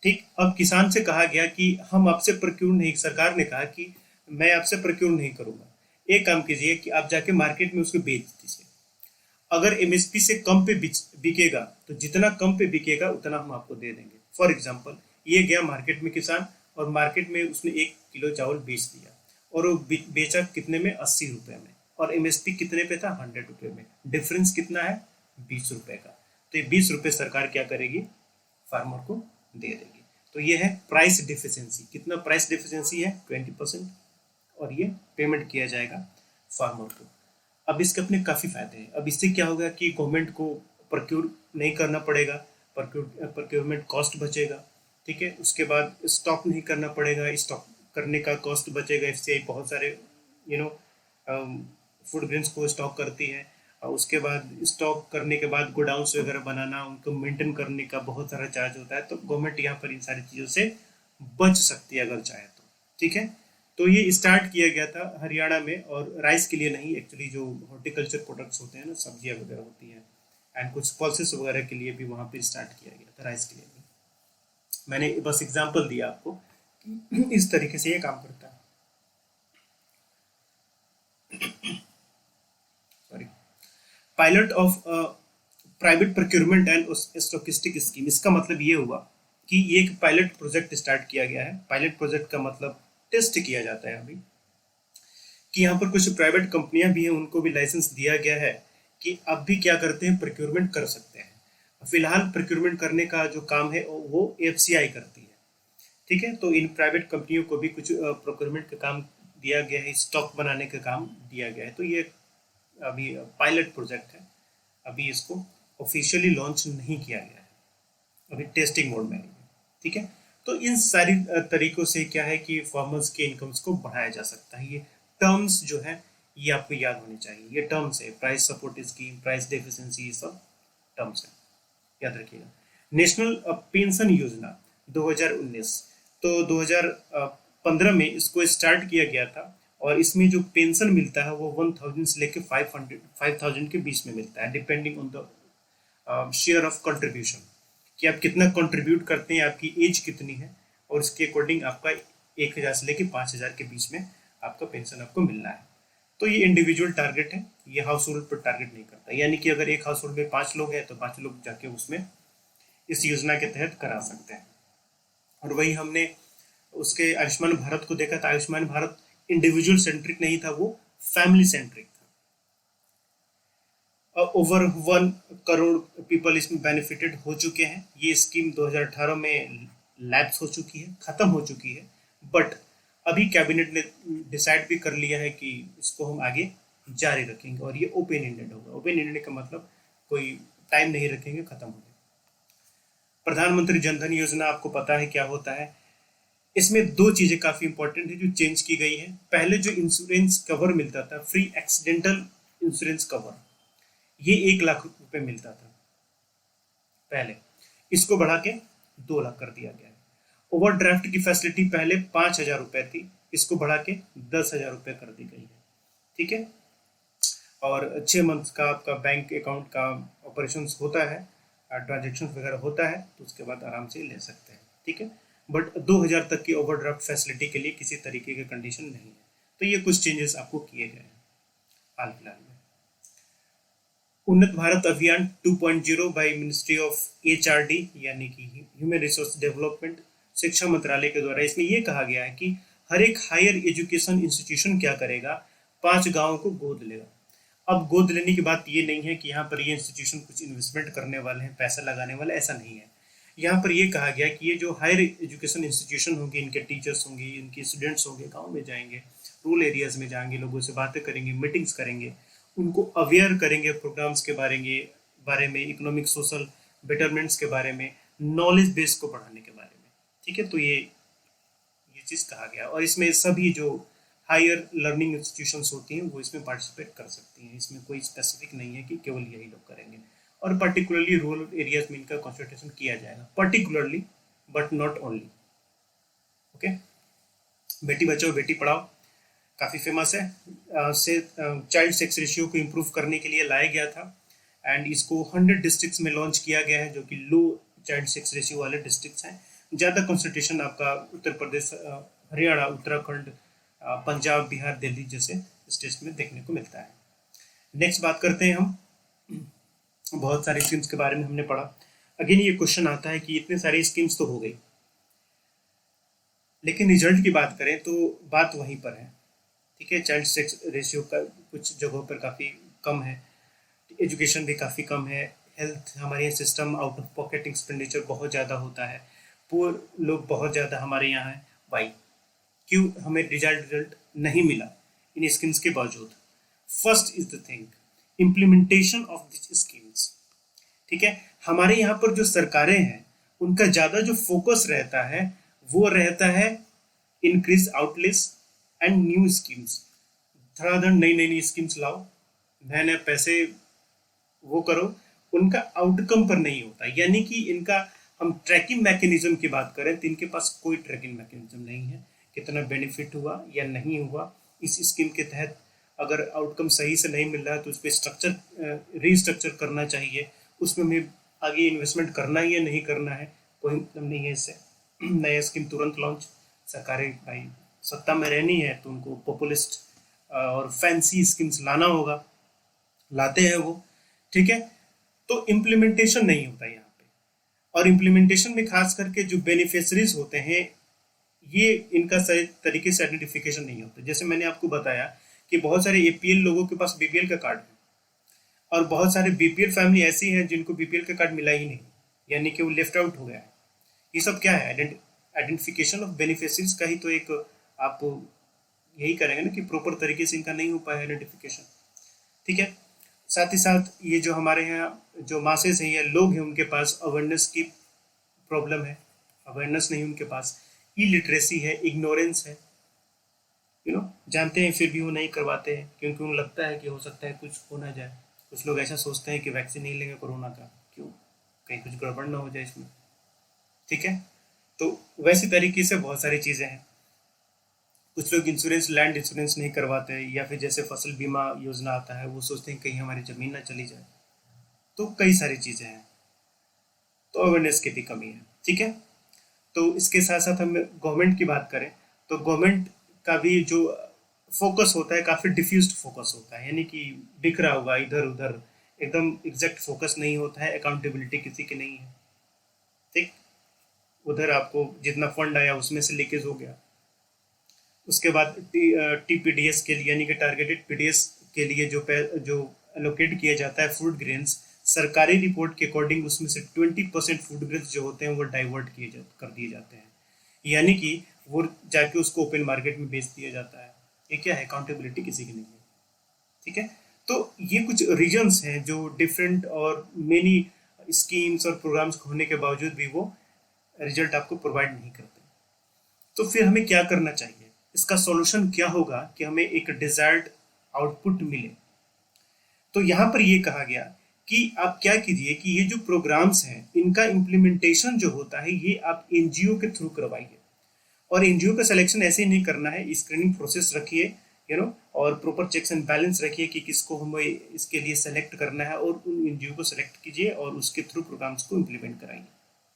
ठीक, अब किसान से कहा गया कि हम आपसे प्रोक्योर नहीं, सरकार ने कहा कि मैं आपसे प्रोक्योर नहीं करूंगा, एक काम कीजिए कि आप जाके मार्केट में उसको बेच दीजिए, अगर MSP से कम पे बिकेगा तो जितना कम पे बिकेगा उतना हम आपको दे देंगे। फॉर एग्जांपल ये गया मार्केट में किसान, और मार्केट में उसने 1 किलो चावल बेच दिया, और वो बेचा कितने में, 80 रुपये में, और MSP कितने पे था, 100 रुपये में। डिफरेंस कितना है, 20 रुपये का। तो ये 20 रुपये सरकार क्या करेगी, फार्मर को दे देगी। तो ये है प्राइस डिफिशिएंसी। कितना प्राइस डिफिशिएंसी है, 20%, और ये पेमेंट किया जाएगा फार्मर को। अब इसके अपने काफ़ी फायदे हैं। अब इससे क्या होगा कि गवर्नमेंट को प्रोक्योर नहीं करना पड़ेगा, प्रोक्योरमेंट कॉस्ट बचेगा। ठीक है, उसके बाद स्टॉक नहीं करना पड़ेगा, स्टॉक करने का कॉस्ट बचेगा। FCI बहुत सारे फूड ग्रेन्स को स्टॉक करती है, उसके बाद स्टॉक करने के बाद गोडाउन्स वगैरह बनाना, उनको मेंटेन करने का बहुत सारा चार्ज होता है। तो गवर्नमेंट यहाँ पर इन सारी चीज़ों से बच सकती है अगर चाहे तो। ठीक है, तो ये स्टार्ट किया गया था हरियाणा में, और राइस के लिए नहीं, एक्चुअली जो हॉर्टिकल्चर प्रोडक्ट्स होते हैं ना, सब्जियां वगैरह होती हैं, एंड कुछ पल्सेस वगैरह के लिए भी वहाँ पे स्टार्ट किया गया था, राइस के लिए नहीं। मैंने बस एग्जांपल दिया आपको कि इस तरीके से ये काम करता है। Sorry. Pilot of private procurement and stockist scheme, इसका मतलब ये हुआ कि ये एक पायलट प्रोजेक्ट स्टार्ट किया गया है। पायलट प्रोजेक्ट का मतलब टेस्ट किया जाता है अभी, कि यहाँ पर कुछ प्राइवेट कंपनियां भी हैं, उनको भी लाइसेंस दिया गया है कि अब भी क्या करते हैं, प्रोक्योरमेंट कर सकते हैं। फिलहाल प्रोक्योरमेंट करने का जो काम है वो एफसीआई करती है। ठीक है, तो इन प्राइवेट कंपनियों को भी कुछ प्रोक्योरमेंट का काम दिया गया है, स्टॉक बनाने का काम दिया गया है। तो ये अभी पायलट प्रोजेक्ट है, अभी इसको ऑफिशियली लॉन्च नहीं किया गया है, अभी टेस्टिंग मोड में है। ठीक है, तो इन सारी तरीकों से क्या है कि फार्मर्स के इनकम्स को बढ़ाया जा सकता है। ये टर्म्स जो है ये आपको याद होने चाहिए। ये टर्म्स है, price support scheme, price deficiency, ये सब टर्म्स है, याद रखिएगा। नेशनल पेंशन योजना 2019, तो 2015 में इसको स्टार्ट किया गया था, और इसमें जो पेंशन मिलता है वो 1000 से लेकर 5000 के बीच में मिलता है, depending on the share of contribution, कि आप कितना कंट्रीब्यूट करते हैं, आपकी एज कितनी है, और उसके अकॉर्डिंग आपका 1000 से लेकर 5000 के बीच में आपका पेंशन आपको मिलना है। तो ये इंडिविजुअल टारगेट है, ये हाउस होल्ड पर टारगेट नहीं करता, यानी कि अगर एक हाउस होल्ड में 5 लोग हैं तो 5 लोग जाके उसमें इस योजना के तहत करा सकते हैं। और वही हमने उसके आयुष्मान भारत को देखा था। आयुष्मान भारत इंडिविजुअल सेंट्रिक नहीं था, वो फैमिली सेंट्रिक था। ओवर 1 करोड़ पीपल इसमें बेनिफिटेड हो चुके हैं। ये स्कीम 2018 में लैप्स हो चुकी है, खत्म हो चुकी है, बट अभी कैबिनेट ने डिसाइड भी कर लिया है कि इसको हम आगे जारी रखेंगे, और ये ओपन एंडेड होगा। ओपन एंडेड का मतलब कोई टाइम नहीं रखेंगे, खत्म हो गया। प्रधानमंत्री जनधन योजना आपको पता है क्या होता है। इसमें 2 चीजें काफी इंपॉर्टेंट है जो चेंज की गई है। पहले जो इंश्योरेंस कवर मिलता था, फ्री एक्सीडेंटल इंश्योरेंस कवर, ये 1 लाख रुपए मिलता था पहले, इसको बढ़ा के 2 लाख कर दिया गया है। ओवरड्राफ्ट की फैसिलिटी पहले 5000 रुपए थी, इसको बढ़ा के 10,000 रुपए कर दी गई है। ठीक है, और 6 मंथ का आपका बैंक अकाउंट का ऑपरेशन होता है, ट्रांजेक्शन वगैरह होता है, तो उसके बाद आराम से ले सकते हैं। ठीक है, बट 2000 तक की ओवरड्राफ्ट फैसिलिटी के लिए किसी तरीके की कंडीशन नहीं है। तो ये कुछ चेंजेस आपको किए गए हैं हाल फिलहाल में। उन्नत भारत अभियान 2.0 बाय मिनिस्ट्री ऑफ एचआरडी, यानी कि ह्यूमन रिसोर्स डेवलपमेंट, शिक्षा मंत्रालय के द्वारा, इसमें यह कहा गया है कि हर एक हायर एजुकेशन इंस्टीट्यूशन क्या करेगा, 5 गांवों को गोद लेगा। अब गोद लेने की बात ये नहीं है कि यहाँ पर ये इंस्टीट्यूशन कुछ इन्वेस्टमेंट करने वाले हैं, पैसा लगाने वाले, ऐसा नहीं है। यहाँ पर ये कहा गया कि ये जो हायर एजुकेशन इंस्टीट्यूशन होंगे, इनके टीचर्स होंगे, इनके स्टूडेंट्स होंगे, गाँव में जाएंगे, रूरल एरियाज में जाएंगे, लोगों से बातें करेंगे, मीटिंग्स करेंगे, उनको अवेयर करेंगे प्रोग्राम्स के बारे में, इकोनॉमिक सोशल बेटरमेंट्स के बारे में, नॉलेज बेस को बढ़ाने के बारे में। ठीक है, तो ये चीज़ कहा गया, और इसमें सभी जो हायर लर्निंग इंस्टीट्यूशंस होती हैं वो इसमें पार्टिसिपेट कर सकती हैं। इसमें कोई स्पेसिफिक नहीं है कि केवल यही लोग करेंगे, और पर्टिकुलरली रूरल एरियाज में इनका कंसंट्रेशन किया जाएगा, particularly but not only. Okay, Beti Bachao Beti Padhao काफ़ी फेमस है। से चाइल्ड सेक्स रेशियो को इम्प्रूव करने के लिए लाया गया था, एंड इसको 100 डिस्ट्रिक्ट्स में लॉन्च किया गया है, जो कि लो चाइल्ड सेक्स रेशियो वाले डिस्ट्रिक्ट्स हैं। ज़्यादा कंसंट्रेशन आपका उत्तर प्रदेश, हरियाणा, उत्तराखंड, पंजाब, बिहार, दिल्ली जैसे स्टेट्स में देखने को मिलता है। नेक्स्ट बात करते हैं हम, बहुत सारी स्कीम्स के बारे में हमने पढ़ा। अगेन ये क्वेश्चन आता है कि इतने सारी स्कीम्स तो हो गई, लेकिन रिजल्ट की बात करें तो बात वहीं पर है। ठीक है, चाइल्ड सेक्स रेशियो का कुछ जगहों पर काफ़ी कम है, एजुकेशन भी काफ़ी कम है, हेल्थ हमारे system out of pocket expenditure बहुत ज़्यादा होता है, पुअर लोग बहुत ज़्यादा हमारे यहाँ हैं। वाई, क्यों हमें रिजल्ट नहीं मिला इन स्कीम्स के बावजूद? First is the thing, implementation of this schemes. ठीक है, हमारे यहाँ पर जो सरकारें हैं उनका ज़्यादा जो फोकस रहता है वो रहता है इंक्रीज आउटलेस एंड न्यू स्कीम्स। धड़ाधड़ नई नई स्कीम्स लाओ, नए नए पैसे वो करो, उनका आउटकम पर नहीं होता। यानी कि इनका हम ट्रैकिंग मैकेनिज्म की बात करें तो इनके पास कोई ट्रैकिंग मैकेनिज्म नहीं है, कितना बेनिफिट हुआ या नहीं हुआ इस स्कीम के तहत। अगर आउटकम सही से नहीं मिल रहा है तो उस पर स्ट्रक्चर रीस्ट्रक्चर करना चाहिए, उसमें हमें आगे इन्वेस्टमेंट करना है या नहीं करना है, कोई मतलब नहीं है इससे। नया स्कीम तुरंत लॉन्च, सरकारें भाई सत्ता में रहनी है तो उनको पॉपुलिस्ट और फैंसी स्कीम्स लाना होगा, लाते हैं वो, ठीक है। तो इम्प्लीमेंटेशन नहीं होता यहाँ पे, और इम्प्लीमेंटेशन में खास करके जो बेनिफिशरीज होते हैं ये इनका सही तरीके से आइडेंटिफिकेशन नहीं होता। जैसे मैंने आपको बताया कि बहुत सारे एपीएल लोगों के पास बीपीएल का कार्ड है, और बहुत सारे बीपीएल फैमिली ऐसी हैं जिनको बीपीएल का कार्ड मिला ही नहीं, यानी कि वो लेफ्ट आउट हो गया है। ये सब क्या है, आइडेंटिफिकेशन ऑफ बेनिफिशरीज का ही तो एक आप यही करेंगे ना कि प्रॉपर तरीके से इनका नहीं हो पाया आइडेंटिफिकेशन, ठीक है। साथ ही साथ ये जो हमारे यहाँ जो मासेस हैं या लोग हैं उनके पास अवेयरनेस की प्रॉब्लम है, अवेयरनेस नहीं उनके पास, इलिटरेसी है, इग्नोरेंस है, जानते हैं फिर भी वो नहीं करवाते हैं क्योंकि उन्हें लगता है कि हो सकता है कुछ हो ना जाए। कुछ लोग ऐसा सोचते हैं कि वैक्सीन नहीं लेंगे कोरोना का, क्यों, कहीं कुछ गड़बड़ ना हो जाए इसमें, ठीक है। तो वैसी तरीके से बहुत सारी चीज़ें हैं। कुछ लोग इंश्योरेंस, लैंड इंश्योरेंस नहीं करवाते, या फिर जैसे फसल बीमा योजना आता है वो सोचते हैं कहीं हमारी ज़मीन ना चली जाए। तो कई सारी चीज़ें हैं, तो अवेयरनेस की भी कमी है, ठीक है। तो इसके साथ साथ हम गवर्नमेंट की बात करें तो गवर्नमेंट का भी जो फोकस होता है काफ़ी डिफ्यूज्ड फोकस होता है, यानी कि बिखरा हुआ इधर उधर, एकदम एग्जैक्ट फोकस नहीं होता है, अकाउंटेबिलिटी किसी की नहीं है, ठीक। उधर आपको जितना फंड आया उसमें से लीकेज हो गया। उसके बाद टीपीडीएस के लिए यानी कि टारगेटेड पीडीएस के लिए जो एलोकेट किया जाता है फूड ग्रेन्स, सरकारी रिपोर्ट के अकॉर्डिंग उसमें से 20% फूड ग्रेन्स जो होते हैं वो डाइवर्ट कर दिए जाते हैं, यानी कि वो जाके उसको ओपन मार्केट में बेच दिया जाता है। ये क्या है, अकाउंटेबिलिटी किसी की नहीं है, ठीक है। तो ये कुछ रीजन्स हैं जो डिफरेंट और मेनी स्कीम्स और प्रोग्राम्स होने के बावजूद भी वो रिजल्ट आपको प्रोवाइड नहीं करते। तो फिर हमें क्या करना चाहिए, इसका सॉल्यूशन क्या होगा कि हमें एक डिजायर्ड आउटपुट मिले। तो यहाँ पर ये कहा गया कि आप क्या कीजिए कि ये जो प्रोग्राम्स हैं इनका इम्प्लीमेंटेशन जो होता है ये आप एनजीओ के थ्रू करवाइए, और एनजीओ का सिलेक्शन ऐसे ही नहीं करना है, स्क्रीनिंग प्रोसेस रखिए, और प्रॉपर चेक्स एंड बैलेंस रखिए कि किसको हमें इसके लिए सेलेक्ट करना है, और उन एनजीओ को सेलेक्ट कीजिए और उसके थ्रू प्रोग्राम्स को इम्प्लीमेंट कराइए,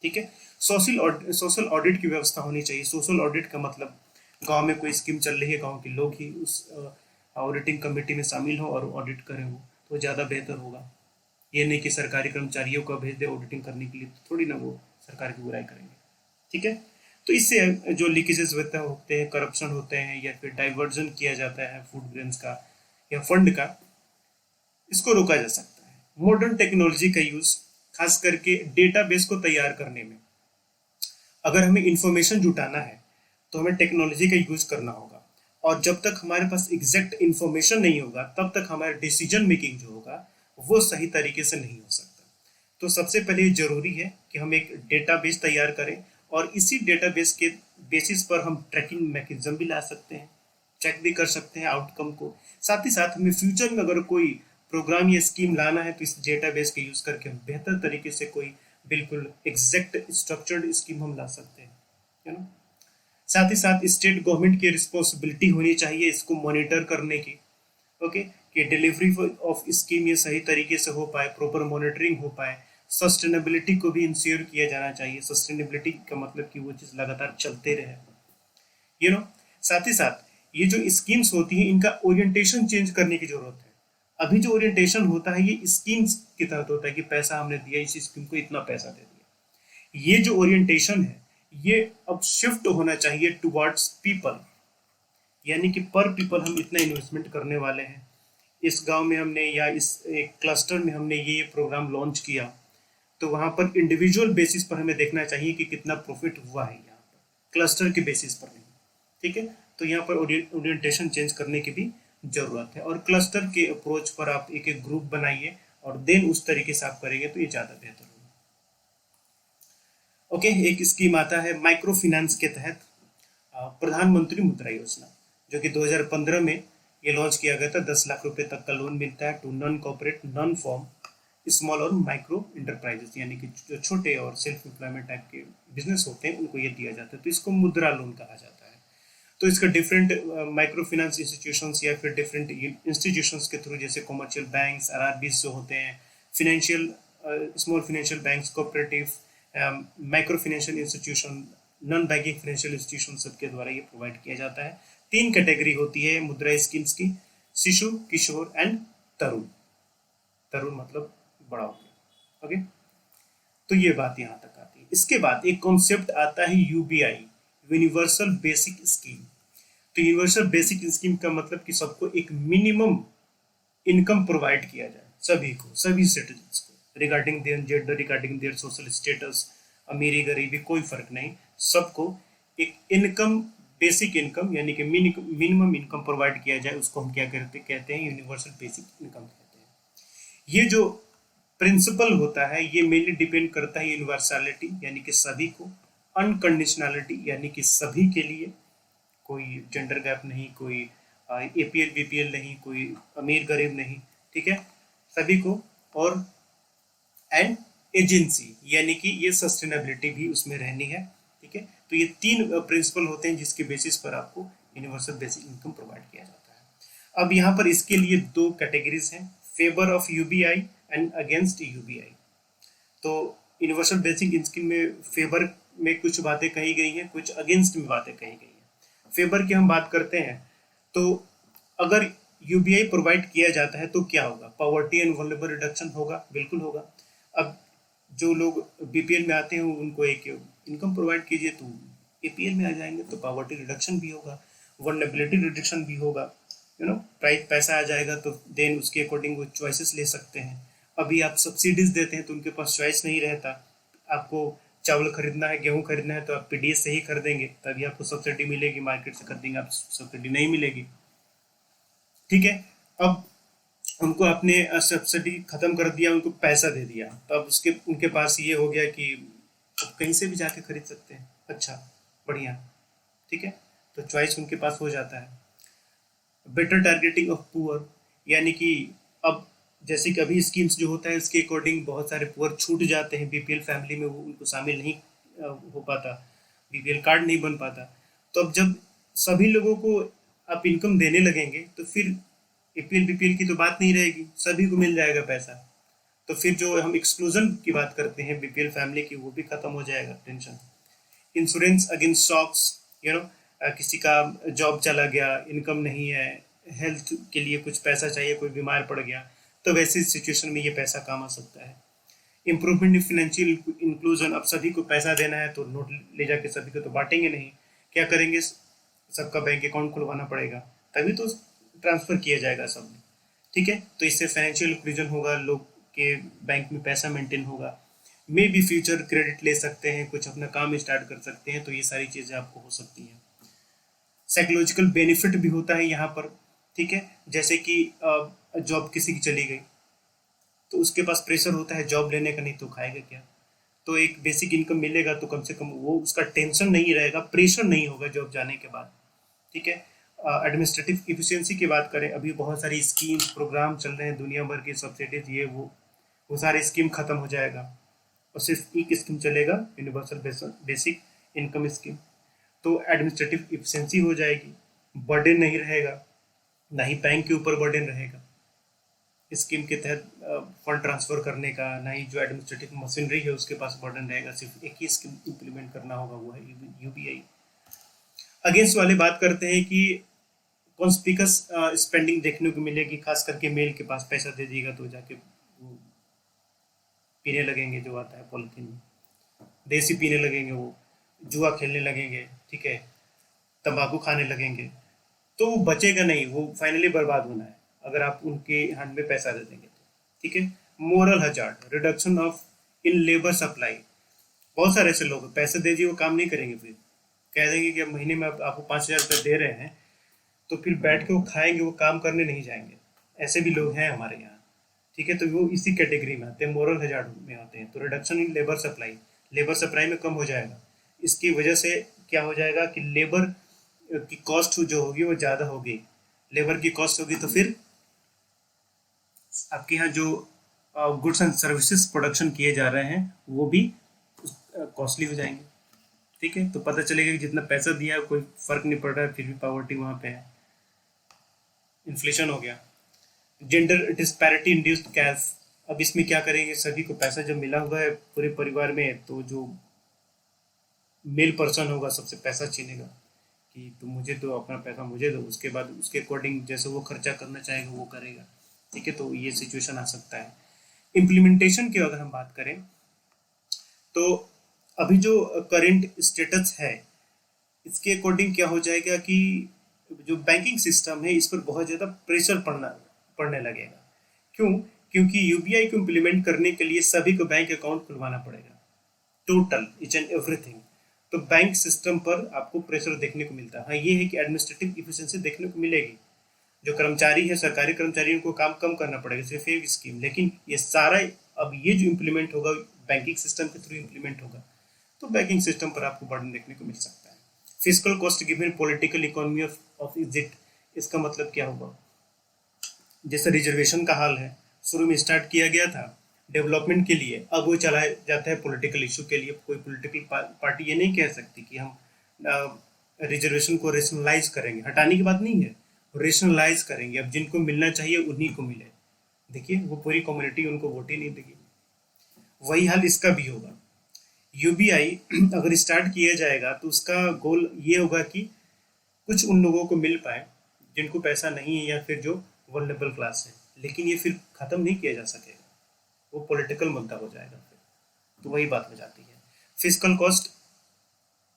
ठीक है। सोशल ऑडिट की व्यवस्था होनी चाहिए। सोशल ऑडिट का मतलब गांव में कोई स्कीम चल रही है, गांव के लोग ही उस ऑडिटिंग कमेटी में शामिल हो और ऑडिट करें वो, तो ज़्यादा बेहतर होगा। ये नहीं कि सरकारी कर्मचारियों को भेज दे ऑडिटिंग करने के लिए, तो थोड़ी ना वो सरकार की बुराई करेंगे, ठीक है। तो इससे जो लीकेजेस होते हैं, करप्शन होते हैं, या फिर डाइवर्जन किया जाता है फूड ग्रेन्स का या फंड का, इसको रोका जा सकता है। मॉडर्न टेक्नोलॉजी का यूज खास करके डेटाबेस को तैयार करने में, अगर हमें इंफॉर्मेशन जुटाना है तो हमें टेक्नोलॉजी का यूज करना होगा, और जब तक हमारे पास एग्जैक्ट इंफॉर्मेशन नहीं होगा तब तक हमारा डिसीजन मेकिंग जो होगा वो सही तरीके से नहीं हो सकता। तो सबसे पहले जरूरी है कि हम एक डेटाबेस तैयार करें, और इसी डेटाबेस के बेसिस पर हम ट्रैकिंग मैकेनिज्म भी ला सकते हैं, चेक भी कर सकते हैं आउटकम को। साथ ही साथ हमें फ्यूचर में अगर कोई प्रोग्राम या स्कीम लाना है तो इस डेटाबेस के यूज करके हम बेहतर तरीके से कोई बिल्कुल एग्जैक्ट स्ट्रक्चर्ड स्कीम हम ला सकते हैं, है ना। साथ ही साथ स्टेट गवर्नमेंट की रिस्पॉन्सिबिलिटी होनी चाहिए इसको मॉनिटर करने की, ओके, कि डिलीवरी ऑफ स्कीम ये सही तरीके से हो पाए, प्रॉपर मॉनिटरिंग हो पाए। सस्टेनेबिलिटी को भी इंश्योर किया जाना चाहिए। सस्टेनेबिलिटी का मतलब कि वो चीज़ लगातार चलते रहे, साथ ही साथ ये जो स्कीम्स होती हैं इनका ओरिएंटेशन चेंज करने की जरूरत है। अभी जो ओरिएंटेशन होता है ये स्कीम्स के तहत होता है कि पैसा हमने दिया, इस स्कीम को इतना पैसा दे दिया। ये जो ओरिएंटेशन है ये अब शिफ्ट होना चाहिए टुवर्ड्स पीपल, यानी कि पर पीपल हम इतना इन्वेस्टमेंट करने वाले हैं। इस गांव में हमने या इस एक क्लस्टर में हमने ये प्रोग्राम लॉन्च किया, तो वहाँ पर इंडिविजुअल बेसिस पर हमें देखना चाहिए कि कितना प्रॉफिट हुआ है, यहाँ पर क्लस्टर के बेसिस पर नहीं, ठीक है। तो यहाँ पर ओरिएंटेशन चेंज करने की भी जरूरत है, और क्लस्टर के अप्रोच पर आप एक एक ग्रुप बनाइए और देन उस तरीके से आप करेंगे तो ये ज़्यादा बेहतर होगा। ओके, एक स्कीम आता है माइक्रो फाइनेंस के तहत प्रधानमंत्री मुद्रा योजना, जो कि 2015 में ये लॉन्च किया गया था। 10 लाख रुपए तक का लोन मिलता है to non corporate non farm small और माइक्रो इंटरप्राइजेस, यानी कि जो छोटे और सेल्फ एम्प्लॉयमेंट टाइप के बिजनेस होते हैं उनको ये दिया जाता है, तो इसको मुद्रा लोन कहा जाता है। तो इसका डिफरेंट माइक्रो फाइनेंस इंस्टीट्यूशंस या फिर डिफरेंट इंस्टीट्यूशंस के थ्रू, जैसे कमर्शियल बैंक्स, आरआरबी जो होते हैं, financial small financial banks, cooperative, micro financial institution, non banking financial institution सबके द्वारा ये प्रोवाइड किया जाता है। 3 कैटेगरी होती है मुद्रा स्कीम्स की, शिशु, किशोर एंड तरुण। तरुण मतलब बड़ा हो गया। ओके, तो ये बात यहाँ तक आती है। इसके बाद एक कॉन्सेप्ट आता है यूबीआई, यूनिवर्सल बेसिक स्कीम। तो यूनिवर्सल बेसिक स्कीम का मतलब कि सबको एक मिनिमम इनकम प्रोवाइड किया जाए, सभी को, सभी सिटीजन्स को, regarding their gender, regarding their social status, अमीरी गरीबी कोई फर्क नहीं, सबको एक इनकम, बेसिक इनकम यानी कि मिनिमम इनकम प्रोवाइड किया जाए, उसको हम क्या कहते हैं, यूनिवर्सल बेसिक इनकम कहते हैं। ये जो प्रिंसिपल होता है ये मेनली डिपेंड करता है यूनिवर्सलिटी यानी कि सभी को, अनकंडीशनलिटी यानी कि सभी के लिए, कोई जेंडर गैप नहीं, कोई एपीएल बीपीएल नहीं, कोई अमीर गरीब नहीं, ठीक है, सभी को, और एंड एजेंसी यानी कि ये सस्टेनेबिलिटी भी उसमें रहनी है, ठीक है। तो ये 3 प्रिंसिपल होते हैं जिसके बेसिस पर आपको यूनिवर्सल बेसिक इनकम प्रोवाइड किया जाता है। अब यहाँ पर इसके लिए 2 कैटेगरीज हैं, favour of UBI and against UBI. तो यूनिवर्सल बेसिक स्कीम में फेवर में कुछ बातें कही गई हैं, कुछ अगेंस्ट में बातें कही गई हैं। फेवर की हम बात करते हैं तो अगर यूबीआई प्रोवाइड किया जाता है तो क्या होगा, पॉवर्टी एंड वल्नरेबल रिडक्शन होगा, बिल्कुल होगा। अब जो लोग बीपीएल में आते हैं उनको एक इनकम प्रोवाइड कीजिए तो एपीएल में आ जाएंगे, तो पॉवर्टी रिडक्शन भी होगा, वल्नरेबिलिटी रिडक्शन भी होगा, प्राइस पैसा आ जाएगा, तो देन उसके अकॉर्डिंग वो चॉइसेस ले सकते हैं। अभी आप सब्सिडीज देते हैं तो उनके पास चॉइस नहीं रहता, आपको चावल खरीदना है, गेहूं खरीदना है तो आप पीडीएस से ही खरीदेंगे, तभी आपको सब्सिडी मिलेगी, मार्केट से खरीदेंगे आप सब्सिडी नहीं मिलेगी, ठीक है। अब उनको आपने सब्सिडी खत्म कर दिया, उनको पैसा दे दिया, तो अब उसके उनके पास ये हो गया कि कहीं से भी जाके खरीद सकते हैं, अच्छा बढ़िया, ठीक है, तो चॉइस उनके पास हो जाता है। बेटर टारगेटिंग ऑफ पुअर यानी कि अब जैसे कि अभी स्कीम्स जो होता है उसके अकॉर्डिंग बहुत सारे पुअर छूट जाते हैं, बीपीएल फैमिली में वो उनको शामिल नहीं हो पाता, बीपीएल कार्ड नहीं बन पाता। तो अब जब सभी लोगों को आप इनकम देने लगेंगे तो फिर एपीएल बीपीएल की तो बात नहीं रहेगी, सभी को मिल जाएगा पैसा, तो फिर जो हम एक्सक्लूजन की बात करते हैं बीपीएल फैमिली की वो भी खत्म हो जाएगा, टेंशन। इंश्योरेंस अगेंस्ट शॉक्स, किसी का जॉब चला गया, इनकम नहीं है, हेल्थ के लिए कुछ पैसा चाहिए, कोई बीमार पड़ गया, तो वैसी सिचुएशन में ये पैसा काम आ सकता है। इम्प्रूवमेंट इन फाइनेंशियल इंक्लूजन, अब सभी को पैसा देना है तो नोट ले जाके सभी को तो बांटेंगे नहीं, क्या करेंगे, सबका बैंक अकाउंट खुलवाना पड़ेगा, तभी तो ट्रांसफर किया जाएगा सब, ठीक है। तो इससे फाइनेंशियल इंक्लूजन होगा, लोग के बैंक में पैसा मेंटेन होगा, मे भी फ्यूचर क्रेडिट ले सकते हैं, कुछ अपना काम स्टार्ट कर सकते हैं, तो ये सारी चीज़ें आपको हो सकती हैं। साइकोलॉजिकल बेनिफिट भी होता है यहाँ पर, ठीक है, जैसे कि जॉब किसी की चली गई तो उसके पास प्रेशर होता है जॉब लेने का, नहीं तो खाएगा क्या, तो एक बेसिक इनकम मिलेगा तो कम से कम वो उसका टेंशन नहीं रहेगा, प्रेशर नहीं होगा जॉब जाने के बाद, ठीक है। एडमिनिस्ट्रेटिव इफिशियंसी की बात करें, अभी बहुत सारी स्कीम प्रोग्राम चल रहे हैं दुनिया भर की, सब्सिडीज ये वो सारे स्कीम खत्म हो जाएगा और सिर्फ एक स्कीम चलेगा, यूनिवर्सल बेसिक इनकम स्कीम। तो एडमिनिस्ट्रेटिव इफिशियंसी हो जाएगी, बर्डन नहीं रहेगा, ना ही बैंक के ऊपर बर्डन रहेगा स्कीम के तहत फंड ट्रांसफर करने का, ना ही जो एडमिनिस्ट्रेटिव मशीनरी है उसके पास बर्डन रहेगा, सिर्फ एक ही स्कीम इम्प्लीमेंट करना होगा, वो है यूबीआई। अगेंस्ट वाले बात करते हैं कि कॉन्स्पिकस स्पेंडिंग देखने को मिलेगी, खास करके मेल के पास पैसा दे दिएगा तो जाके वो पीने लगेंगे, जो आता है पॉलिथीन में, देसी पीने लगेंगे, वो जुआ खेलने लगेंगे, ठीक है, तंबाकू खाने लगेंगे, तो वो बचेगा नहीं, वो फाइनली बर्बाद होना है अगर आप उनके हैंड में पैसा दे देंगे तो, ठीक है। Moral hazard, reduction of in labour supply, बहुत सारे ऐसे लोग पैसे दे दिए वो काम नहीं करेंगे, फिर कह देंगे कि अब महीने में आपको 5,000 रुपये दे रहे हैं, तो फिर बैठ के वो खाएंगे, वो काम करने नहीं जाएंगे, ऐसे भी लोग हैं हमारे यहाँ, ठीक है। तो वो इसी कैटेगरी में आते हैं, मोरल हजार्ड में आते हैं। तो रिडक्शन इन लेबर सप्लाई में कम हो जाएगा, इसकी वजह से क्या हो जाएगा कि लेबर की कॉस्ट जो होगी वो ज़्यादा होगी, लेबर की कॉस्ट होगी तो फिर आपके यहाँ जो गुड्स एंड सर्विसेज प्रोडक्शन किए जा रहे हैं वो भी कॉस्टली हो जाएंगे। ठीक है, तो पता चलेगा कि जितना पैसा दिया कोई फर्क नहीं पड़ रहा है, फिर भी पॉवर्टी वहाँ पे है, इन्फ्लेशन हो गया। जेंडर डिस्पैरिटी इंड्यूस्ड कैश, अब इसमें क्या करेंगे, सभी को पैसा जब मिला हुआ है पूरे परिवार में, तो जो मेल पर्सन होगा सबसे पैसा छीनेगा कि तुम मुझे दो, अपना पैसा मुझे दो, उसके बाद उसके अकॉर्डिंग जैसे वो खर्चा करना चाहेगा वो करेगा। ठीक है, तो ये सिचुएशन आ सकता है। इम्प्लीमेंटेशन की अगर हम बात करें तो अभी जो करंट स्टेटस है इसके अकॉर्डिंग क्या हो जाएगा कि जो बैंकिंग सिस्टम है इस पर बहुत ज़्यादा प्रेशर पड़ने लगेगा। क्यों? क्योंकि यूबीआई को इम्प्लीमेंट करने के लिए सभी को बैंक अकाउंट खुलवाना पड़ेगा, टोटल ईच एंड एवरीथिंग। तो बैंक सिस्टम पर आपको प्रेशर देखने को मिलता है। हाँ, ये है कि एडमिनिस्ट्रेटिव इफिशिएंसी देखने को मिलेगी, जो कर्मचारी है सरकारी कर्मचारी उनको काम कम करना पड़ेगा, सिर्फ एक स्कीम, लेकिन ये सारा अब ये जो इम्प्लीमेंट होगा बैंकिंग सिस्टम के थ्रू इम्प्लीमेंट होगा, तो बैंकिंग सिस्टम पर आपको बर्डन देखने को मिल सकता है। Physical cost given political economy of Egypt, इसका मतलब क्या होगा, जैसे रिजर्वेशन का हाल है, शुरू में स्टार्ट किया गया था डेवलपमेंट के लिए, अब वो चला जाता है पॉलिटिकल इशू के लिए। कोई पॉलिटिकल पार्टी ये नहीं कह सकती कि हम रिजर्वेशन को रेशनलाइज करेंगे, हटाने की बात नहीं है, रेशनलाइज करेंगे, अब जिनको मिलना चाहिए उन्हीं को मिले। देखिए वो पूरी कम्युनिटी उनको वोट ही नहीं देगी। वही हाल इसका भी होगा। यूबीआई अगर स्टार्ट किया जाएगा तो उसका गोल ये होगा कि कुछ उन लोगों को मिल पाए जिनको पैसा नहीं है या फिर जो वल्नरेबल क्लास है, लेकिन ये फिर ख़त्म नहीं किया जा सकेगा, वो पॉलिटिकल मुद्दा हो जाएगा फिर, तो वही बात हो जाती है। Physical cost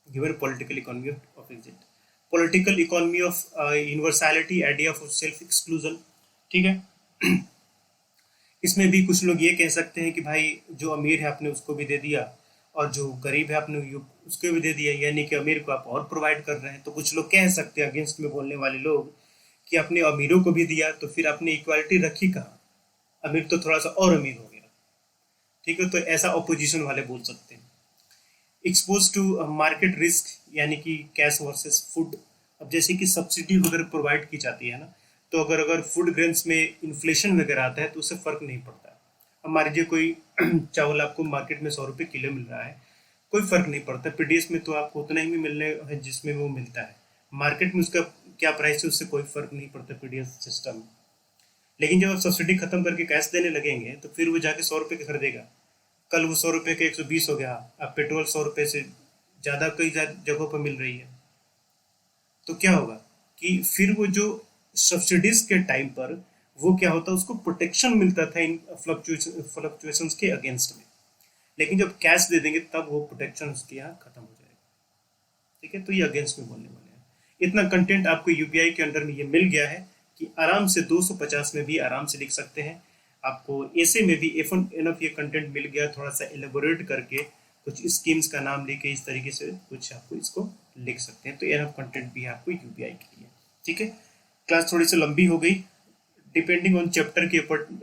given political economy of exit, political economy of universality, idea of self exclusion. ठीक है, इसमें भी कुछ लोग ये कह सकते हैं कि भाई जो अमीर है आपने उसको भी दे दिया और जो गरीब है आपने उसको भी दे दिया, यानी कि अमीर को आप और प्रोवाइड कर रहे हैं। तो कुछ लोग कह सकते हैं अगेंस्ट में बोलने वाले लोग कि आपने अमीरों को भी दिया तो फिर आपने इक्वालिटी रखी कहाँ, अमीर तो थोड़ा सा और अमीर हो गया। ठीक है, तो ऐसा अपोजिशन वाले बोल सकते हैं। एक्सपोज टू मार्केट रिस्क, यानी कि कैश वर्सेस फूड। अब जैसे कि सब्सिडी वगैरह प्रोवाइड की जाती है ना, तो अगर फूड ग्रेन्स में इन्फ्लेशन वगैरह आता है तो उससे फ़र्क नहीं पड़ता। अब मान लीजिए कोई चावल आपको मार्केट में 100 रुपये किलो मिल रहा है, कोई फ़र्क नहीं पड़ता, पीडीएस में तो आपको उतना ही मिलने है जिसमें वो मिलता है, मार्केट में उसका क्या प्राइस है उससे कोई फ़र्क नहीं पड़ता पीडीएस सिस्टम में। लेकिन जब आप सब्सिडी खत्म करके कैश देने लगेंगे तो फिर वो जाके 100 रुपये का खरीदेगा, कल वो 100 रुपये के 120 हो गया, अब पेट्रोल 100 रुपये से ज़्यादा कई जगहों पर मिल रही है। तो क्या होगा कि फिर वो जो सब्सिडीज के टाइम पर वो क्या होता है, उसको प्रोटेक्शन मिलता था इन फ्लक्चुएशंस के अगेंस्ट में, लेकिन जब कैश दे देंगे तब वो प्रोटेक्शन उसके यहाँ खत्म हो जाएगा। ठीक है, तो ये अगेंस्ट में बोलने वाले हैं। इतना कंटेंट आपको यूपीआई के अंडर में ये मिल गया है कि आराम से 250 में भी आराम से लिख सकते हैं। आपको ऐसे में भी एनफ ये कंटेंट मिल गया, थोड़ा सा एलेबोरेट करके कुछ स्कीम्स का नाम लेके इस तरीके से कुछ आपको इसको लिख सकते हैं, तो एनफ कंटेंट भी आपको यूपीआई के लिए। ठीक है, क्लास थोड़ी सी लंबी हो गई, डिपेंडिंग ऑन चैप्टर के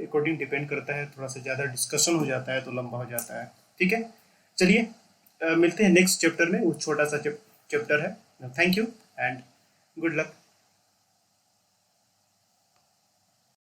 अकॉर्डिंग डिपेंड करता है, थोड़ा सा ज़्यादा डिस्कशन हो जाता है तो लंबा हो जाता है। ठीक है, चलिए मिलते हैं नेक्स्ट चैप्टर में, वो छोटा सा चैप्टर है। Thank you and good luck.